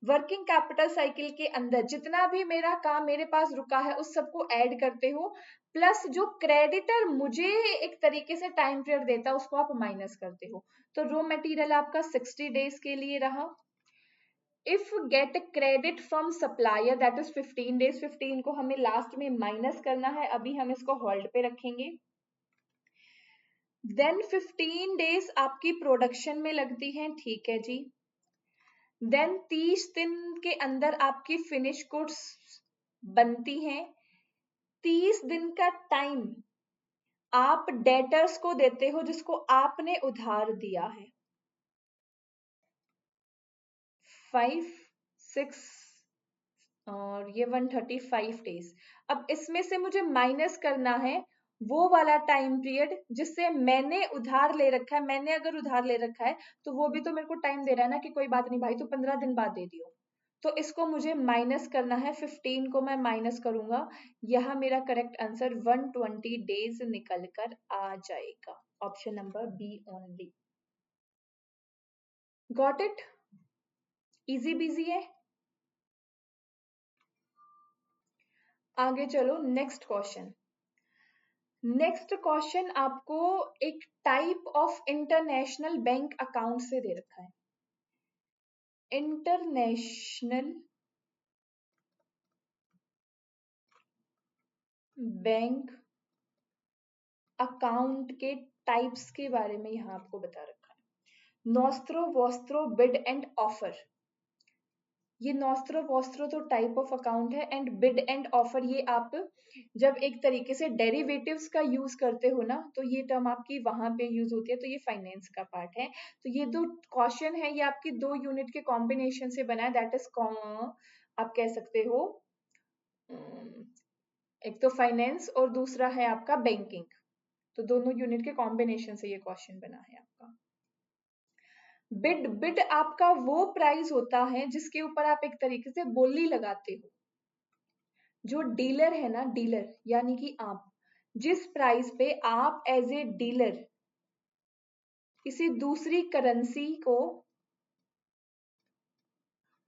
वर्किंग कैपिटल साइकिल के अंदर जितना भी मेरा काम मेरे पास रुका है उस सबको ऐड करते हो, प्लस जो क्रेडिटर मुझे एक तरीके से टाइम पीरियड देता है उसको आप माइनस करते हो। तो रॉ मटेरियल आपका 60 डेज के लिए रहा। If gate credit from supplier that is 15 days, 15 को हमें लास्ट में माइनस करना है, अभी हम इसको होल्ड पे रखेंगे। देन 15 डेज आपकी प्रोडक्शन में लगती हैं, ठीक है जी। देन 30 दिन के अंदर आपकी फिनिश गुड्स बनती हैं। 30 दिन का टाइम आप डेटर्स को देते हो जिसको आपने उधार दिया है। 5, 6 और ये 135 डेज। अब इसमें से मुझे माइनस करना है वो वाला टाइम पीरियड जिससे मैंने उधार ले रखा है। मैंने अगर उधार ले रखा है तो वो भी तो मेरे को टाइम दे रहा है ना कि कोई बात नहीं भाई, तो 15 दिन बाद दे दियो। तो इसको मुझे माइनस करना है, 15 को मैं माइनस करूंगा, यहाँ मेरा करेक्ट आंसर 120 डेज निकल कर आ जाएगा। Option number B only. Got it? Easy peasy है। आगे चलो, नेक्स्ट क्वेश्चन। नेक्स्ट क्वेश्चन आपको एक type of international bank account से दे रखा है। इंटरनेशनल बैंक अकाउंट के टाइप्स के बारे में यहां आपको बता रखा है। Nostro vostro bid and offer. ये नॉस्त्रो वॉस्त्रो तो टाइप ऑफ अकाउंट है, एंड बिड एंड ऑफर ये आप जब एक तरीके से डेरिवेटिव्स का यूज करते हो ना, तो ये टर्म आपकी वहां पे यूज होती है, तो ये फाइनेंस का पार्ट है। तो ये दो क्वेश्चन है, ये आपकी दो यूनिट के कॉम्बिनेशन से बना है, दैट इज आप कह सकते हो एक तो फाइनेंस और दूसरा है आपका बैंकिंग। तो दोनों यूनिट के कॉम्बिनेशन से ये क्वेश्चन बना है आपका। बिड, बिड आपका वो प्राइस होता है जिसके ऊपर आप एक तरीके से बोली लगाते हो। जो डीलर है ना, डीलर यानी कि आप, जिस प्राइस पे आप एज ए डीलर किसी दूसरी करेंसी को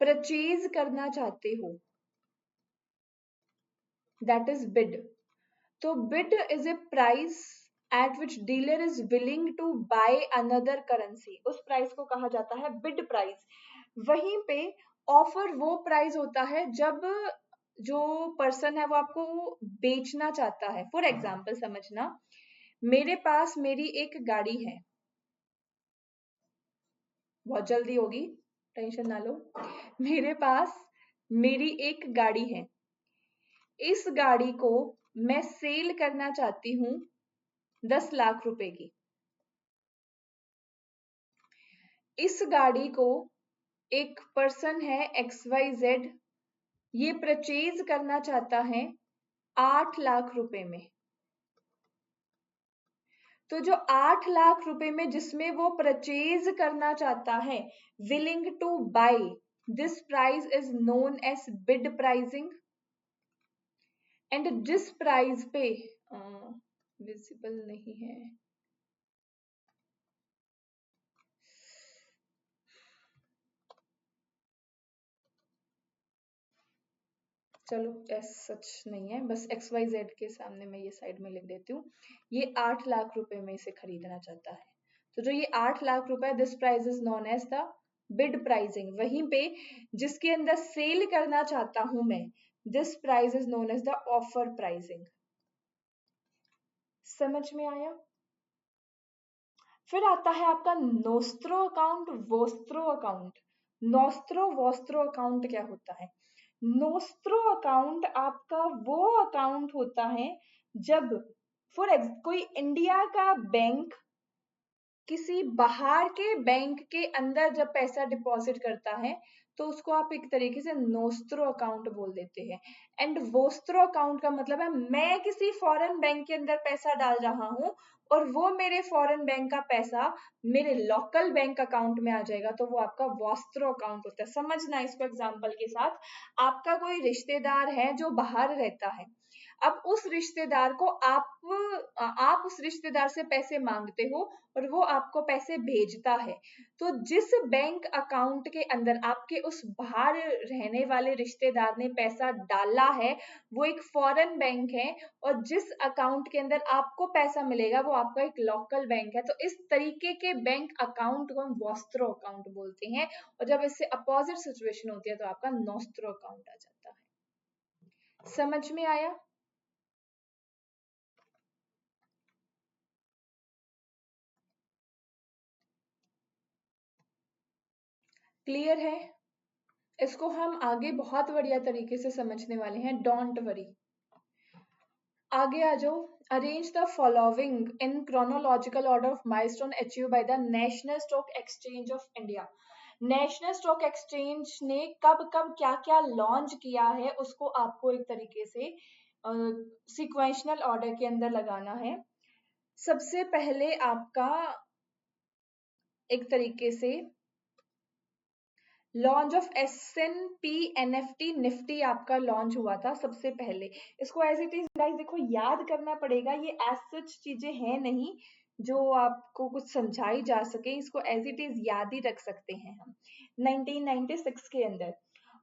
परचेज करना चाहते हो, दैट इज बिड। तो bid is a price at which dealer is willing to buy another currency, उस प्राइस को कहा जाता है बिड प्राइस। वहीं पे ऑफर वो प्राइस होता है जब जो पर्सन है वो आपको बेचना चाहता है। फॉर एग्जाम्पल समझना, मेरे पास मेरी एक गाड़ी है, बहुत जल्दी होगी, टेंशन ना लो। मेरे पास मेरी एक गाड़ी है, इस गाड़ी को मैं सेल करना चाहती हूँ 10 लाख रुपए की। इस गाड़ी को एक पर्सन है XYZ, ये परचेज करना चाहता है 8 लाख रुपए में। तो जो 8 लाख रुपए में जिसमें वो परचेज करना चाहता है, willing to buy, this price is known as bid pricing. And जिस प्राइस पे विजिबल नहीं है, चलो एस सच नहीं है, बस XYZ के सामने मैं ये साइड में लिख देती हूँ। ये 8 लाख रुपए में इसे खरीदना चाहता है। तो जो ये 8 लाख रुपए, this price is known as the bid pricing. वहीं पे जिसके अंदर सेल करना चाहता हूं मैं, this price is known as the offer pricing. समझ में आया? फिर आता है आपका nostro account, vostro account. Nostro vostro account क्या होता है? नोस्त्रो अकाउंट आपका वो अकाउंट होता है जब कोई इंडिया का बैंक किसी बाहर के बैंक के अंदर जब पैसा डिपॉजिट करता है तो उसको आप एक तरीके से नोस्त्रो अकाउंट बोल देते हैं। एंड वोस्त्रो अकाउंट का मतलब है मैं किसी फॉरेन बैंक के अंदर पैसा डाल रहा हूं और वो मेरे फॉरेन बैंक का पैसा मेरे लोकल बैंक अकाउंट में आ जाएगा, तो वो आपका वोस्त्रो अकाउंट होता है। समझना इसको एग्जांपल के साथ, आपका कोई रिश्तेदार है जो बाहर रहता है, अब उस रिश्तेदार को आप उस रिश्तेदार से पैसे मांगते हो और वो आपको पैसे भेजता है। तो जिस बैंक अकाउंट के अंदर आपके उस बाहर रहने वाले रिश्तेदार ने पैसा डाला है वो एक फॉरेन बैंक है, और जिस अकाउंट के अंदर आपको पैसा मिलेगा वो आपका एक लोकल बैंक है। तो इस तरीके के बैंक अकाउंट को हम वॉस्त्रो अकाउंट बोलते हैं, और जब इससे अपोजिट सिचुएशन होती है तो आपका नॉस्त्रो अकाउंट आ जाता है। समझ में आया? क्लियर है? इसको हम आगे बहुत बढ़िया तरीके से समझने वाले हैं, डोंट वरी। आगे आ जाओ। Arrange the following in chronological order of milestone achieve by the national stock exchange of India. National stock exchange ने कब कब क्या क्या लॉन्च किया है उसको आपको एक तरीके से सिक्वेंशनल ऑर्डर के अंदर लगाना है। सबसे पहले आपका एक तरीके से launch of S&P NFT Nifty आपका लॉन्च हुआ था सबसे पहले। इसको एज इट इज गाइस देखो याद करना पड़ेगा, ये एज सच चीजें हैं नहीं जो आपको कुछ समझाई जा सके, इसको एज इट इज याद ही रख सकते हैं हम। 1996 के अंदर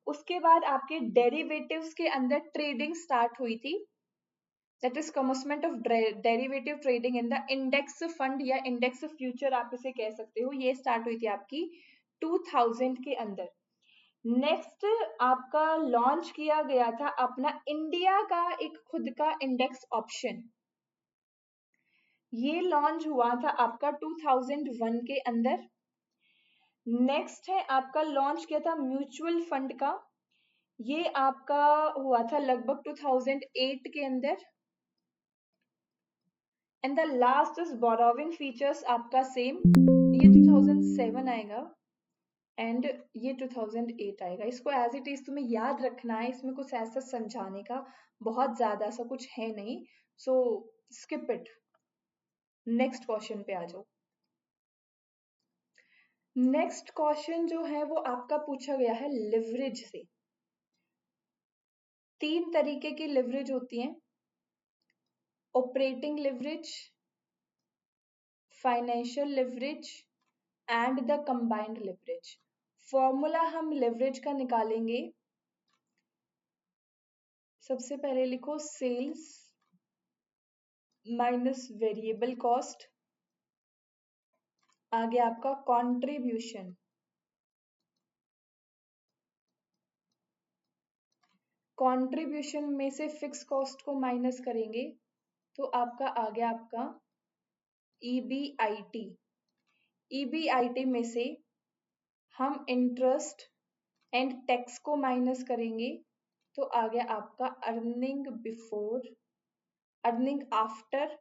उसके बाद आपके डेरिवेटिव्स के अंदर ट्रेडिंग स्टार्ट हुई थी, that is commencement of derivative trading in the index fund या इंडेक्स फ्यूचर आप इसे कह सकते हो, ये स्टार्ट हुई थी आपकी 2000 के अंदर। नेक्स्ट आपका लॉन्च किया गया था अपना इंडिया का एक खुद का इंडेक्स ऑप्शन, ये लॉन्च हुआ था आपका 2001 के अंदर। नेक्स्ट है आपका लॉन्च किया था म्यूचुअल फंड का, ये आपका हुआ था लगभग 2008 के अंदर। And the last is borrowing features आपका सेम, ये 2007 आएगा एंड ये 2008 आएगा। इसको एज इट इज तुम्हें याद रखना है, इसमें कुछ ऐसा समझाने का बहुत ज्यादा सा कुछ है नहीं, सो स्किप इट। नेक्स्ट क्वेश्चन पे आ जाओ। नेक्स्ट क्वेश्चन जो है वो आपका पूछा गया है लिवरेज से। 3 तरीके की लिवरेज होती हैं, operating leverage, financial leverage and the combined leverage. Formula हम लिवरेज का निकालेंगे। सबसे पहले लिखो सेल्स माइनस वेरिएबल कॉस्ट, आगे आपका कंट्रीब्यूशन, कंट्रीब्यूशन में से फिक्स कॉस्ट को माइनस करेंगे तो आपका आ गया आपका EBIT। EBIT में से हम इंटरेस्ट एंड टैक्स को माइनस करेंगे तो आ गया आपका earning before, earning after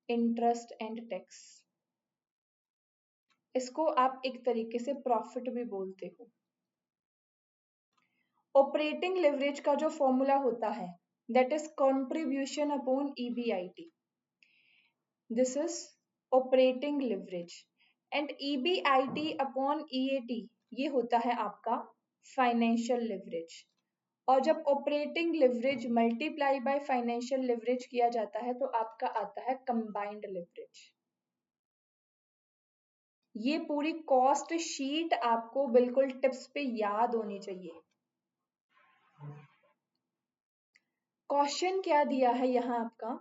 interest and tax. इसको आप एक तरीके से प्रॉफिट भी बोलते हो। ऑपरेटिंग लिवरेज का जो फॉर्मूला होता है that is contribution upon EBIT, this is operating leverage, and EBIT upon EAT ये होता है आपका फाइनेंशियल लिवरेज। और जब operating leverage multiply by financial leverage किया जाता है तो आपका आता है कंबाइंड लिवरेज। ये पूरी कॉस्ट शीट आपको बिल्कुल टिप्स पे याद होनी चाहिए। क्वेश्चन क्या दिया है यहाँ आपका?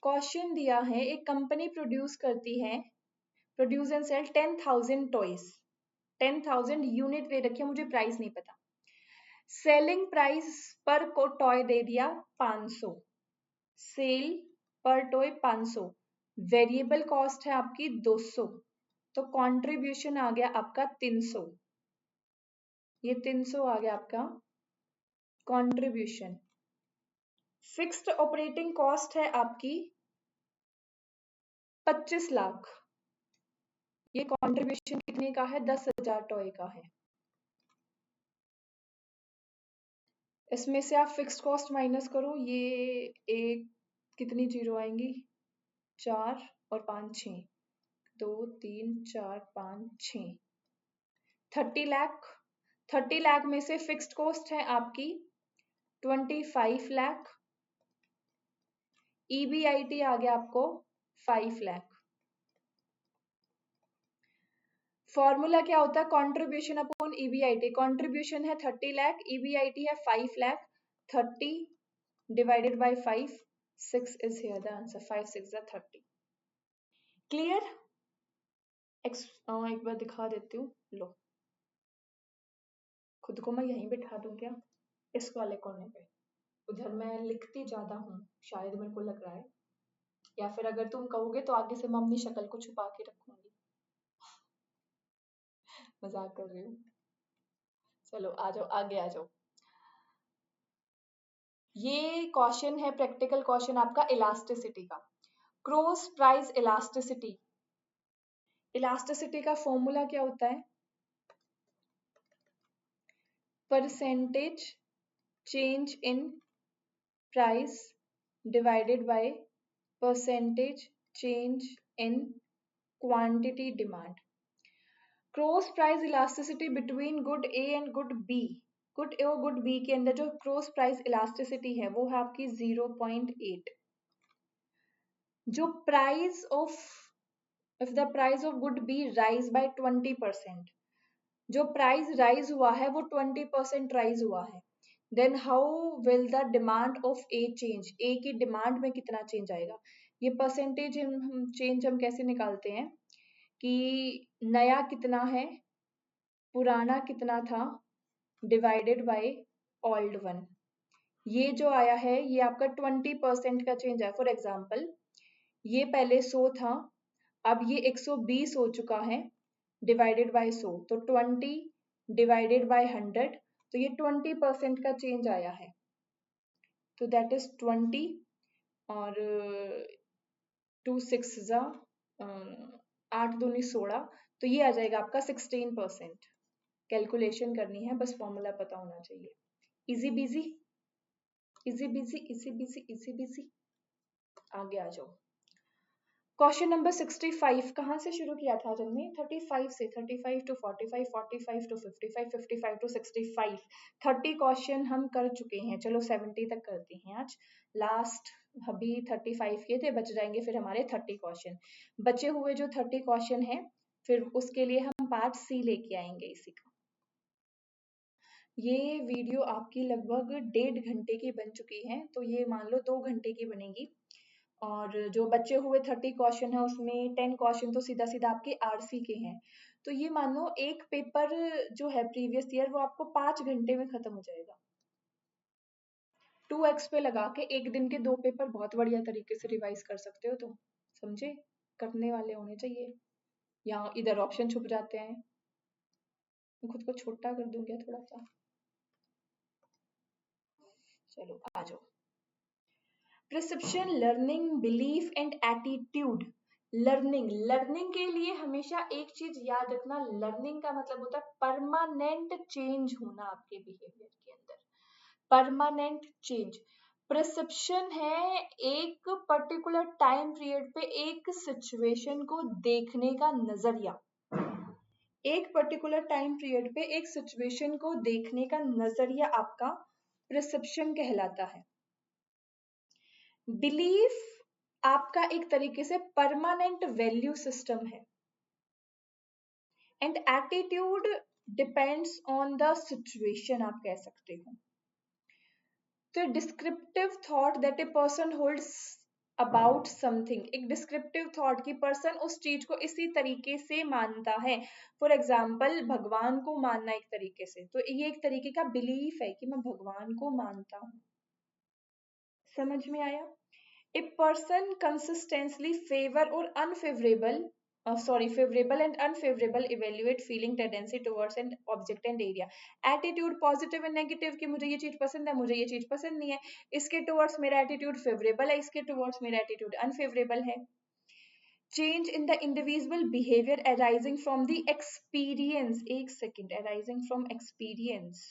क्वेश्चन दिया है एक कंपनी प्रोड्यूस करती है, produce and sell 10,000 toys, 10,000 unit दे रखी है, मुझे प्राइस नहीं पता। सेलिंग प्राइस पर को टॉय दे दिया 500, cell per toy 500, variable cost है आपकी 200, तो कंट्रीब्यूशन आ गया आपका 300, ये 300 आ गया आपका कंट्रीब्यूशन। फिक्स्ड ऑपरेटिंग कॉस्ट है आपकी 25 लाख, ये कंट्रीब्यूशन कितने का है? 10,000 टॉय का है। इसमें से आप फिक्स्ड कॉस्ट माइनस करो, ये एक कितनी जीरो आएंगी? 4 और 5 6, 2 3 4 5 6, 30 लाख। 30 लाख में से फिक्स्ड कॉस्ट है आपकी 25 लाख, EBIT आ गया आपको 5 लाख। फॉर्मूला क्या होता है? Contribution upon EBIT। कॉन्ट्रीब्यूशन है 30 लाख, EBIT है 5 lakh. 30 divided by 5, 6 is here the answer, 5 6 are 30। Clear? एक बार दिखा देती हूँ, लो खुद को मैं यहीं बिठा दूं क्या, इस वाले कोने पे। उधर मैं लिखती ज्यादा हूँ शायद, मेरे को लग रहा है, या फिर अगर तुम कहोगे तो आगे से मैं अपनी शक्ल को छुपा के रखूंगी। मजाक कर रही हूँ। चलो आ जाओ, आगे आ जाओ। ये क्वेश्चन है प्रैक्टिकल क्वेश्चन आपका इलास्टिसिटी का। Cross price elasticity. इलास्टिसिटी का फॉर्मूला क्या होता है? Percentage change in price divided by percentage change in quantity demand. Cross price elasticity between good A and good B. Good A और good B के अंदर जो क्रॉस प्राइस इलास्टिसिटी है वो है आपकी 0.8। जो price of, if the price of good be rise by 20%, जो प्राइस राइज हुआ है वो 20% राइज हुआ है, then how will the demand of A change? A की डिमांड में कितना चेंज आएगा? ये परसेंटेज चेंज हम कैसे निकालते हैं कि नया कितना है, पुराना कितना था, डिवाइडेड बाय ओल्ड वन। ये जो आया है ये आपका 20% का चेंज है। फॉर एग्जाम्पल ये पहले 100 था, अब ये 120 हो चुका है, डिवाइडेड बाय 100, तो 20 डिवाइडेड बाय 100, तो ये 20% का चेंज आया है, तो दैट इज 20 और 2 6 जा 8 दूनी 16, तो ये आ जाएगा आपका 16%। कैलकुलेशन करनी है, बस फॉर्मूला पता होना चाहिए। Easy busy, easy busy, easy busy, easy busy. आगे आ जाओ। क्वेश्चन नंबर 65 कहाँ से शुरू किया था हमने? 35 से। 35 to 45, 45 to 55, 55 to 65, 30 क्वेश्चन हम कर चुके हैं। चलो 70 तक करते हैं आज। लास्ट अभी 35 किए थे, बच जाएंगे फिर हमारे 30 क्वेश्चन। बचे हुए जो 30 क्वेश्चन हैं फिर उसके लिए हम पार्ट सी लेके आएंगे इसी का। ये वीडियो आपकी लगभग 1.5 घंटे की बन चुकी है, तो ये मान लो 2 घंटे की बनेगी। और जो बचे हुए 30 क्वेश्चन है उसमें 10 क्वेश्चन तो सीधा सीधा आपके आरसी के हैं, तो ये मानो एक पेपर जो है प्रीवियस ईयर वो आपको 5 घंटे में खत्म हो जाएगा। 2x पे लगा के एक दिन के 2 पेपर बहुत बढ़िया तरीके से रिवाइज कर सकते हो, तो समझे, करने वाले होने चाहिए। यहाँ इधर ऑप्शन छुप जाते हैं, खुद को छोटा कर दूं क्या थोड़ा सा? चलो आ जाओ। Perception, learning, belief and attitude. Learning के लिए हमेशा एक चीज याद रखना, लर्निंग का मतलब होता है परमानेंट चेंज होना आपके बिहेवियर के अंदर, परमानेंट चेंज। परसेप्शन है एक पर्टिकुलर टाइम पीरियड पे एक सिचुएशन को देखने का नजरिया, एक पर्टिकुलर टाइम पीरियड पे एक सिचुएशन को देखने का नजरिया आपका परसेप्शन कहलाता है। बिलीफ आपका एक तरीके से परमानेंट वैल्यू सिस्टम है, and attitude depends on the situation आप कह सकते हो। तो descriptive thought that a person holds about something, एक डिस्क्रिप्टिव थॉट की पर्सन उस चीज को इसी तरीके से मानता है। फॉर एग्जाम्पल भगवान को मानना एक तरीके से, तो ये एक तरीके का बिलीफ है कि मैं भगवान को मानता हूँ। समझ में आया? A person consistently favor or unfavorable, favorable and unfavorable evaluate feeling tendency towards an object and area। Attitude positive and negative कि मुझे ये चीज पसंद है, मुझे ये चीज पसंद नहीं है, इसके towards मेरा attitude favorable है, इसके towards मेरा attitude unfavorable है। Change in the individual behavior arising from the experience, एक second, arising from experience,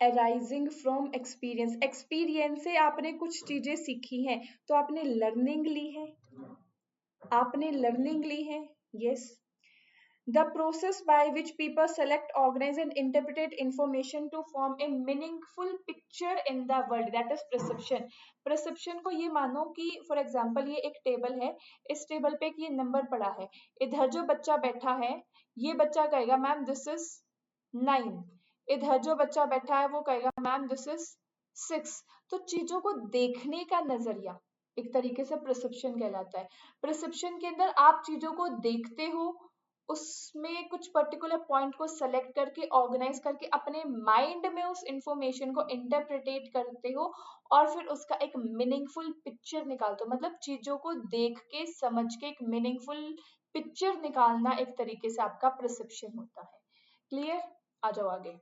arising from experience, experience से आपने कुछ चीजें सीखी हैं, तो आपने लर्निंग ली है, आपने लर्निंग ली है, yes. The process by which people select, organize and interpret information to form a meaningful picture in the world, that is perception. perception को ये मानो कि फॉर एग्जांपल ये एक टेबल है, इस टेबल पे एक ये नंबर पड़ा है, इधर जो बच्चा बैठा है ये बच्चा कहेगा मैम दिस इज 9, इधर जो बच्चा बैठा है वो कहेगा मैम दिस इज 6। तो चीजों को देखने का नजरिया एक तरीके से परसेप्शन कहलाता है। परसेप्शन के अंदर आप चीजों को देखते हो, उसमें कुछ पर्टिकुलर पॉइंट को सेलेक्ट करके ऑर्गेनाइज करके अपने माइंड में उस इंफॉर्मेशन को इंटरप्रिटेट करते हो और फिर उसका एक मीनिंगफुल पिक्चर निकालते हो। मतलब चीजों को देख के समझ के एक मीनिंगफुल पिक्चर निकालना एक तरीके से आपका परसेप्शन होता है। क्लियर? आ जाओ आगे।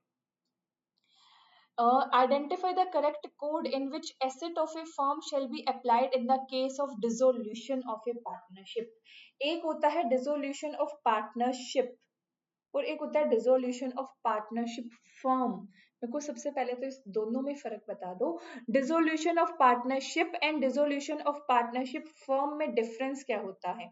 Identify the correct code in which asset of a firm shall be applied in the case of dissolution of a partnership. एक होता है dissolution of partnership और एक होता है डिसोल्यूशन ऑफ पार्टनरशिप फर्म। मेरे को सबसे पहले तो इस दोनों में फर्क बता दो। Dissolution of partnership and dissolution of partnership firm में डिफरेंस क्या होता है?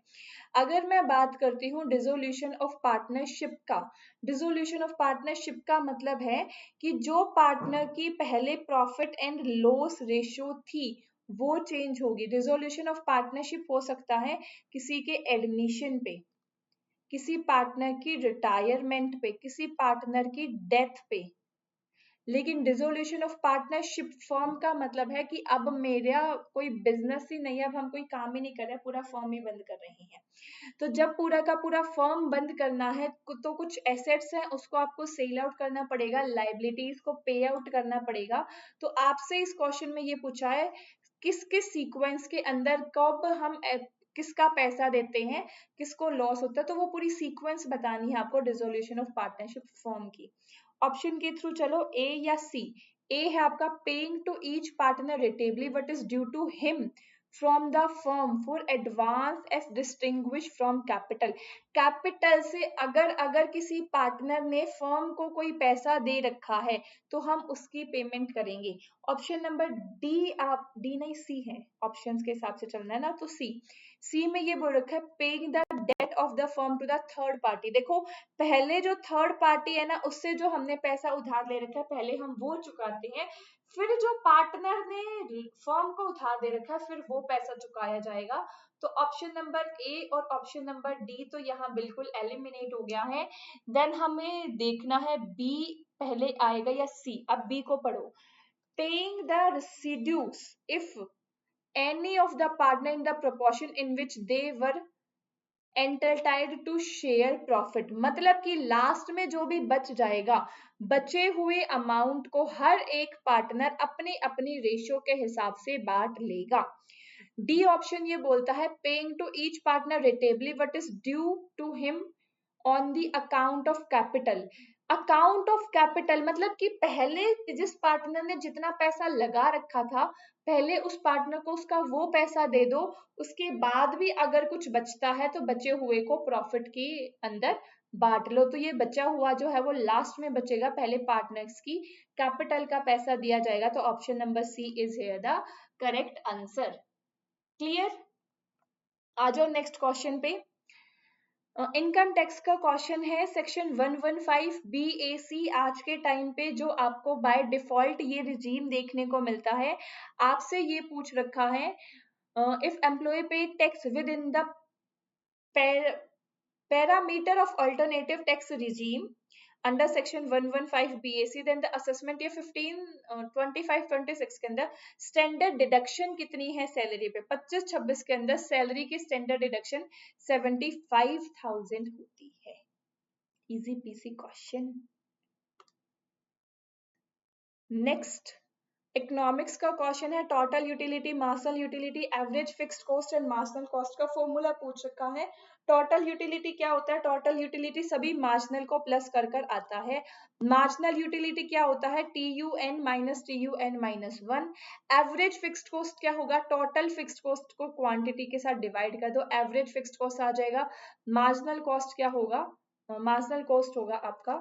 अगर मैं बात करती हूँ डिसोल्यूशन ऑफ पार्टनरशिप का, डिसोल्यूशन ऑफ पार्टनरशिप का मतलब है कि जो पार्टनर की पहले प्रॉफिट एंड लॉस रेशियो थी वो चेंज होगी। डिसोल्यूशन ऑफ पार्टनरशिप हो सकता है किसी के एडमिशन पे, किसी पार्टनर की रिटायरमेंट पे, किसी पार्टनर की डेथ पे। लेकिन डिसोल्यूशन ऑफ पार्टनरशिप फर्म का मतलब है कि अब मेरा कोई बिजनेस ही नहीं है, अब हम कोई काम ही नहीं कर रहे, पूरा फर्म ही बंद कर रहे हैं। तो जब पूरा का पूरा फर्म बंद करना है तो कुछ एसेट्स हैं उसको आपको सेल आउट करना पड़ेगा, लाइबिलिटीज को पे आउट करना पड़ेगा। तो आपसे इस क्वेश्चन में ये पूछा है किस किस सीक्वेंस के अंदर कब हम किसका पैसा देते हैं, किसको लॉस होता है, तो वो पूरी सीक्वेंस बतानी है आपको डिसोल्यूशन ऑफ पार्टनरशिप फर्म की। ऑप्शन के थ्रू चलो, ए या सी। ए है आपका paying to each partner rateably what is due to him from the firm for advance as distinguish from capital. Capital से अगर किसी पार्टनर ने फर्म को कोई पैसा दे रखा है तो हम उसकी पेमेंट करेंगे। ऑप्शन नंबर डी, आप डी नहीं सी है, ऑप्शंस के हिसाब से चलना है ना, तो सी। सी में ये बोल रखा है paying the debt of the firm to the third party. देखो पहले जो थर्ड पार्टी है ना उससे जो हमने पैसा उधार ले रखा है पहले हम वो चुकाते हैं, फिर जो पार्टनर ने फर्म को उधार दे रखा है फिर वो पैसा चुकाया जाएगा। तो ऑप्शन नंबर ए और ऑप्शन नंबर डी तो यहाँ बिल्कुल एलिमिनेट हो गया है। देन हमें देखना है बी पहले आएगा या सी। अब बी को पढ़ो। Paying the residues if any of the partner in the proportion in which they were entitled to share profit. मतलब कि लास्ट में जो भी बच जाएगा, बचे हुए अमाउंट को हर एक पार्टनर अपनी अपनी रेशियो के हिसाब से बांट लेगा। डी ऑप्शन ये बोलता है paying to each partner rateably what is due to him on the account of capital. Account of capital मतलब कि पहले जिस पार्टनर ने जितना पैसा लगा रखा था पहले उस पार्टनर को उसका वो पैसा दे दो, उसके बाद भी अगर कुछ बचता है तो बचे हुए को प्रॉफिट के अंदर बांट लो। तो ये बचा हुआ जो है वो लास्ट में बचेगा, पहले पार्टनर्स की कैपिटल का पैसा दिया जाएगा। तो option number C is here the correct answer. Clear? आ जाओ नेक्स्ट क्वेश्चन पे। इनकम टैक्स का क्वेश्चन है सेक्शन 115 BAC। आज के टाइम पे जो आपको बाय डिफॉल्ट ये रिजीम देखने को मिलता है, आपसे ये पूछ रखा है इफ एम्प्लॉय पे tax with in the parameter of alternative tax regime under section 115 BAC, then the assessment ये 15 25 26 के अंदर स्टैंडर्ड डिडक्शन कितनी है सैलरी पे। 25 26 के अंदर सैलरी की स्टैंडर्ड डिडक्शन 75,000 होती है। Easy PC question. Next economics का क्वेश्चन है total utility, marginal utility, average fixed cost and marginal cost का फॉर्मूला पूछ रखा है। टोटल यूटिलिटी क्या होता है? टोटल यूटिलिटी सभी मार्जिनल को प्लस कर कर आता है। मार्जिनल यूटिलिटी क्या होता है? TUN minus TUN minus 1। Average fixed cost क्या होगा? टोटल फिक्स्ड कॉस्ट को क्वांटिटी के साथ डिवाइड कर दो, एवरेज फिक्स्ड कॉस्ट आ जाएगा। मार्जिनल कॉस्ट क्या होगा? मार्जिनल कॉस्ट होगा आपका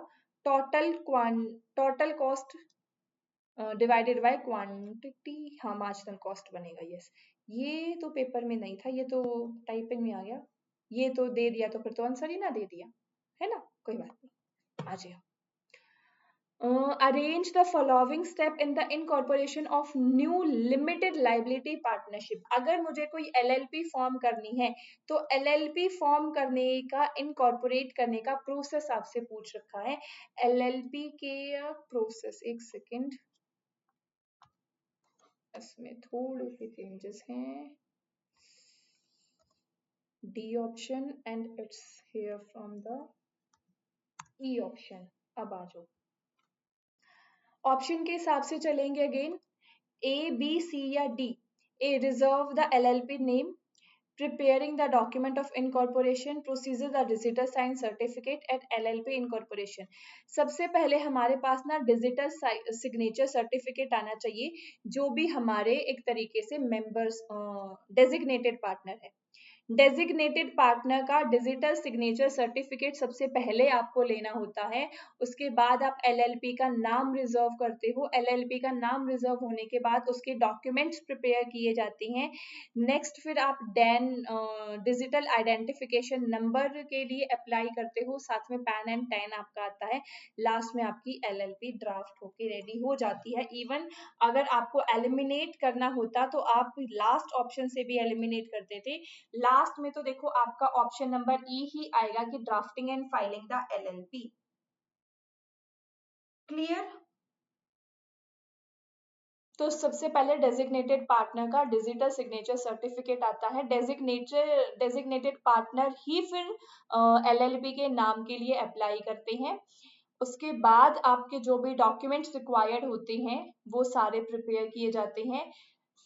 total cost divided by quantity. हाँ मार्जिनल कॉस्ट बनेगा। यस, ये तो पेपर में नहीं था, ये तो टाइपिंग में आ गया। ये तो दे दिया तो फिर तो आंसर ही ना दे दिया है कोई बात नहीं, आ जाओ। Arrange the following step in the incorporation of new limited liability partnership. अगर मुझे कोई LLP फॉर्म करनी है तो LLP फॉर्म करने का इनकॉर्पोरेट करने का प्रोसेस आपसे पूछ रखा है। LLP के प्रोसेस, एक सेकेंड, इसमें थोड़े से चेंजेस हैं। D option and it's here from the E option। अब आ जाओ, ऑप्शन के हिसाब से चलेंगे अगेन, A, B, C या D। A, reserve the LLP name, preparing the document of incorporation, procedure the digital sign certificate at LLP incorporation। सबसे पहले हमारे पास ना डिजिटल सिग्नेचर सर्टिफिकेट आना चाहिए, जो भी हमारे एक तरीके से मेंबर्स डेजिग्नेटेड पार्टनर है। डेजिग्नेटेड पार्टनर का डिजिटल सिग्नेचर सर्टिफिकेट सबसे पहले आपको लेना होता है। उसके बाद आप LLP का नाम रिजर्व करते हो। LLP का नाम रिजर्व होने के बाद उसके डॉक्यूमेंट्स प्रिपेयर किए जाते हैं। नेक्स्ट फिर आप डिजिटल आइडेंटिफिकेशन नंबर के लिए अप्लाई करते हो, साथ में पैन एंड टैन आपका आता है। लास्ट में आपकी LLP ड्राफ्ट होके रेडी हो जाती है। इवन अगर आपको एलिमिनेट करना होता तो आप लास्ट ऑप्शन से भी एलिमिनेट करते थे। लास्ट में तो देखो आपका ऑप्शन नंबर ई ही आएगा कि drafting and filing the LLP। Clear? तो सबसे पहले डेजिग्नेटेड पार्टनर का डिजिटल सिग्नेचर सर्टिफिकेट आता है। डेजिग्नेटेड पार्टनर ही फिर LLP के नाम के लिए अप्लाई करते हैं। उसके बाद आपके जो भी डॉक्यूमेंट्स रिक्वायर्ड होते हैं वो सारे प्रिपेयर किए जाते हैं।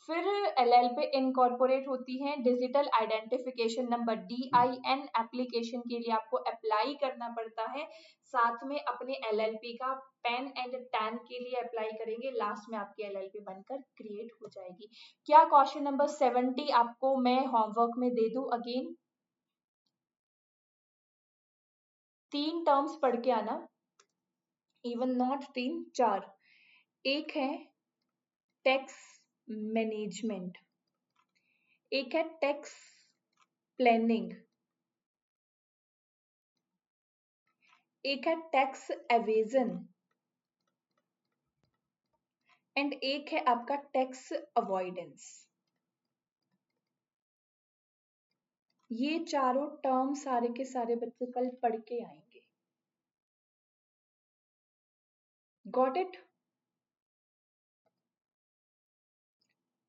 फिर LLP इनकॉर्पोरेट होती है। Digital identification number DIN application के लिए आपको अप्लाई करना पड़ता है। साथ में अपने LLP का पेन एंड टैन के लिए अप्लाई करेंगे। लास्ट में आपकी LLP बनकर क्रिएट हो जाएगी। क्या क्वेश्चन नंबर 70 आपको मैं होमवर्क में दे दूं अगेन? 3 टर्म्स पढ़ के आना, इवन नॉट 3, 4। एक है टैक्स मैनेजमेंट, एक है टैक्स प्लानिंग, एक है टैक्स एवेजन एंड एक है आपका टैक्स अवॉइडेंस। ये चारों टर्म सारे के सारे बच्चे कल पढ़ के आएंगे। Got it?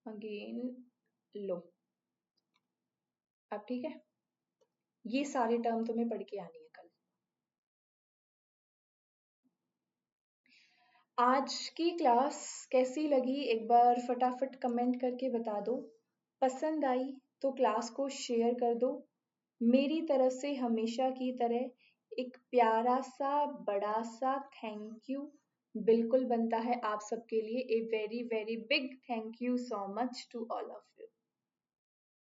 अगेन लो, अब ठीक है, ये सारे टर्म तुम्हें पढ़ के आनी है कल। आज की क्लास कैसी लगी एक बार फटाफट कमेंट करके बता दो। पसंद आई तो क्लास को शेयर कर दो। मेरी तरफ से हमेशा की तरह एक प्यारा सा बड़ा सा थैंक यू बिल्कुल बनता है आप सबके लिए। A very very big thank you so much to all of you.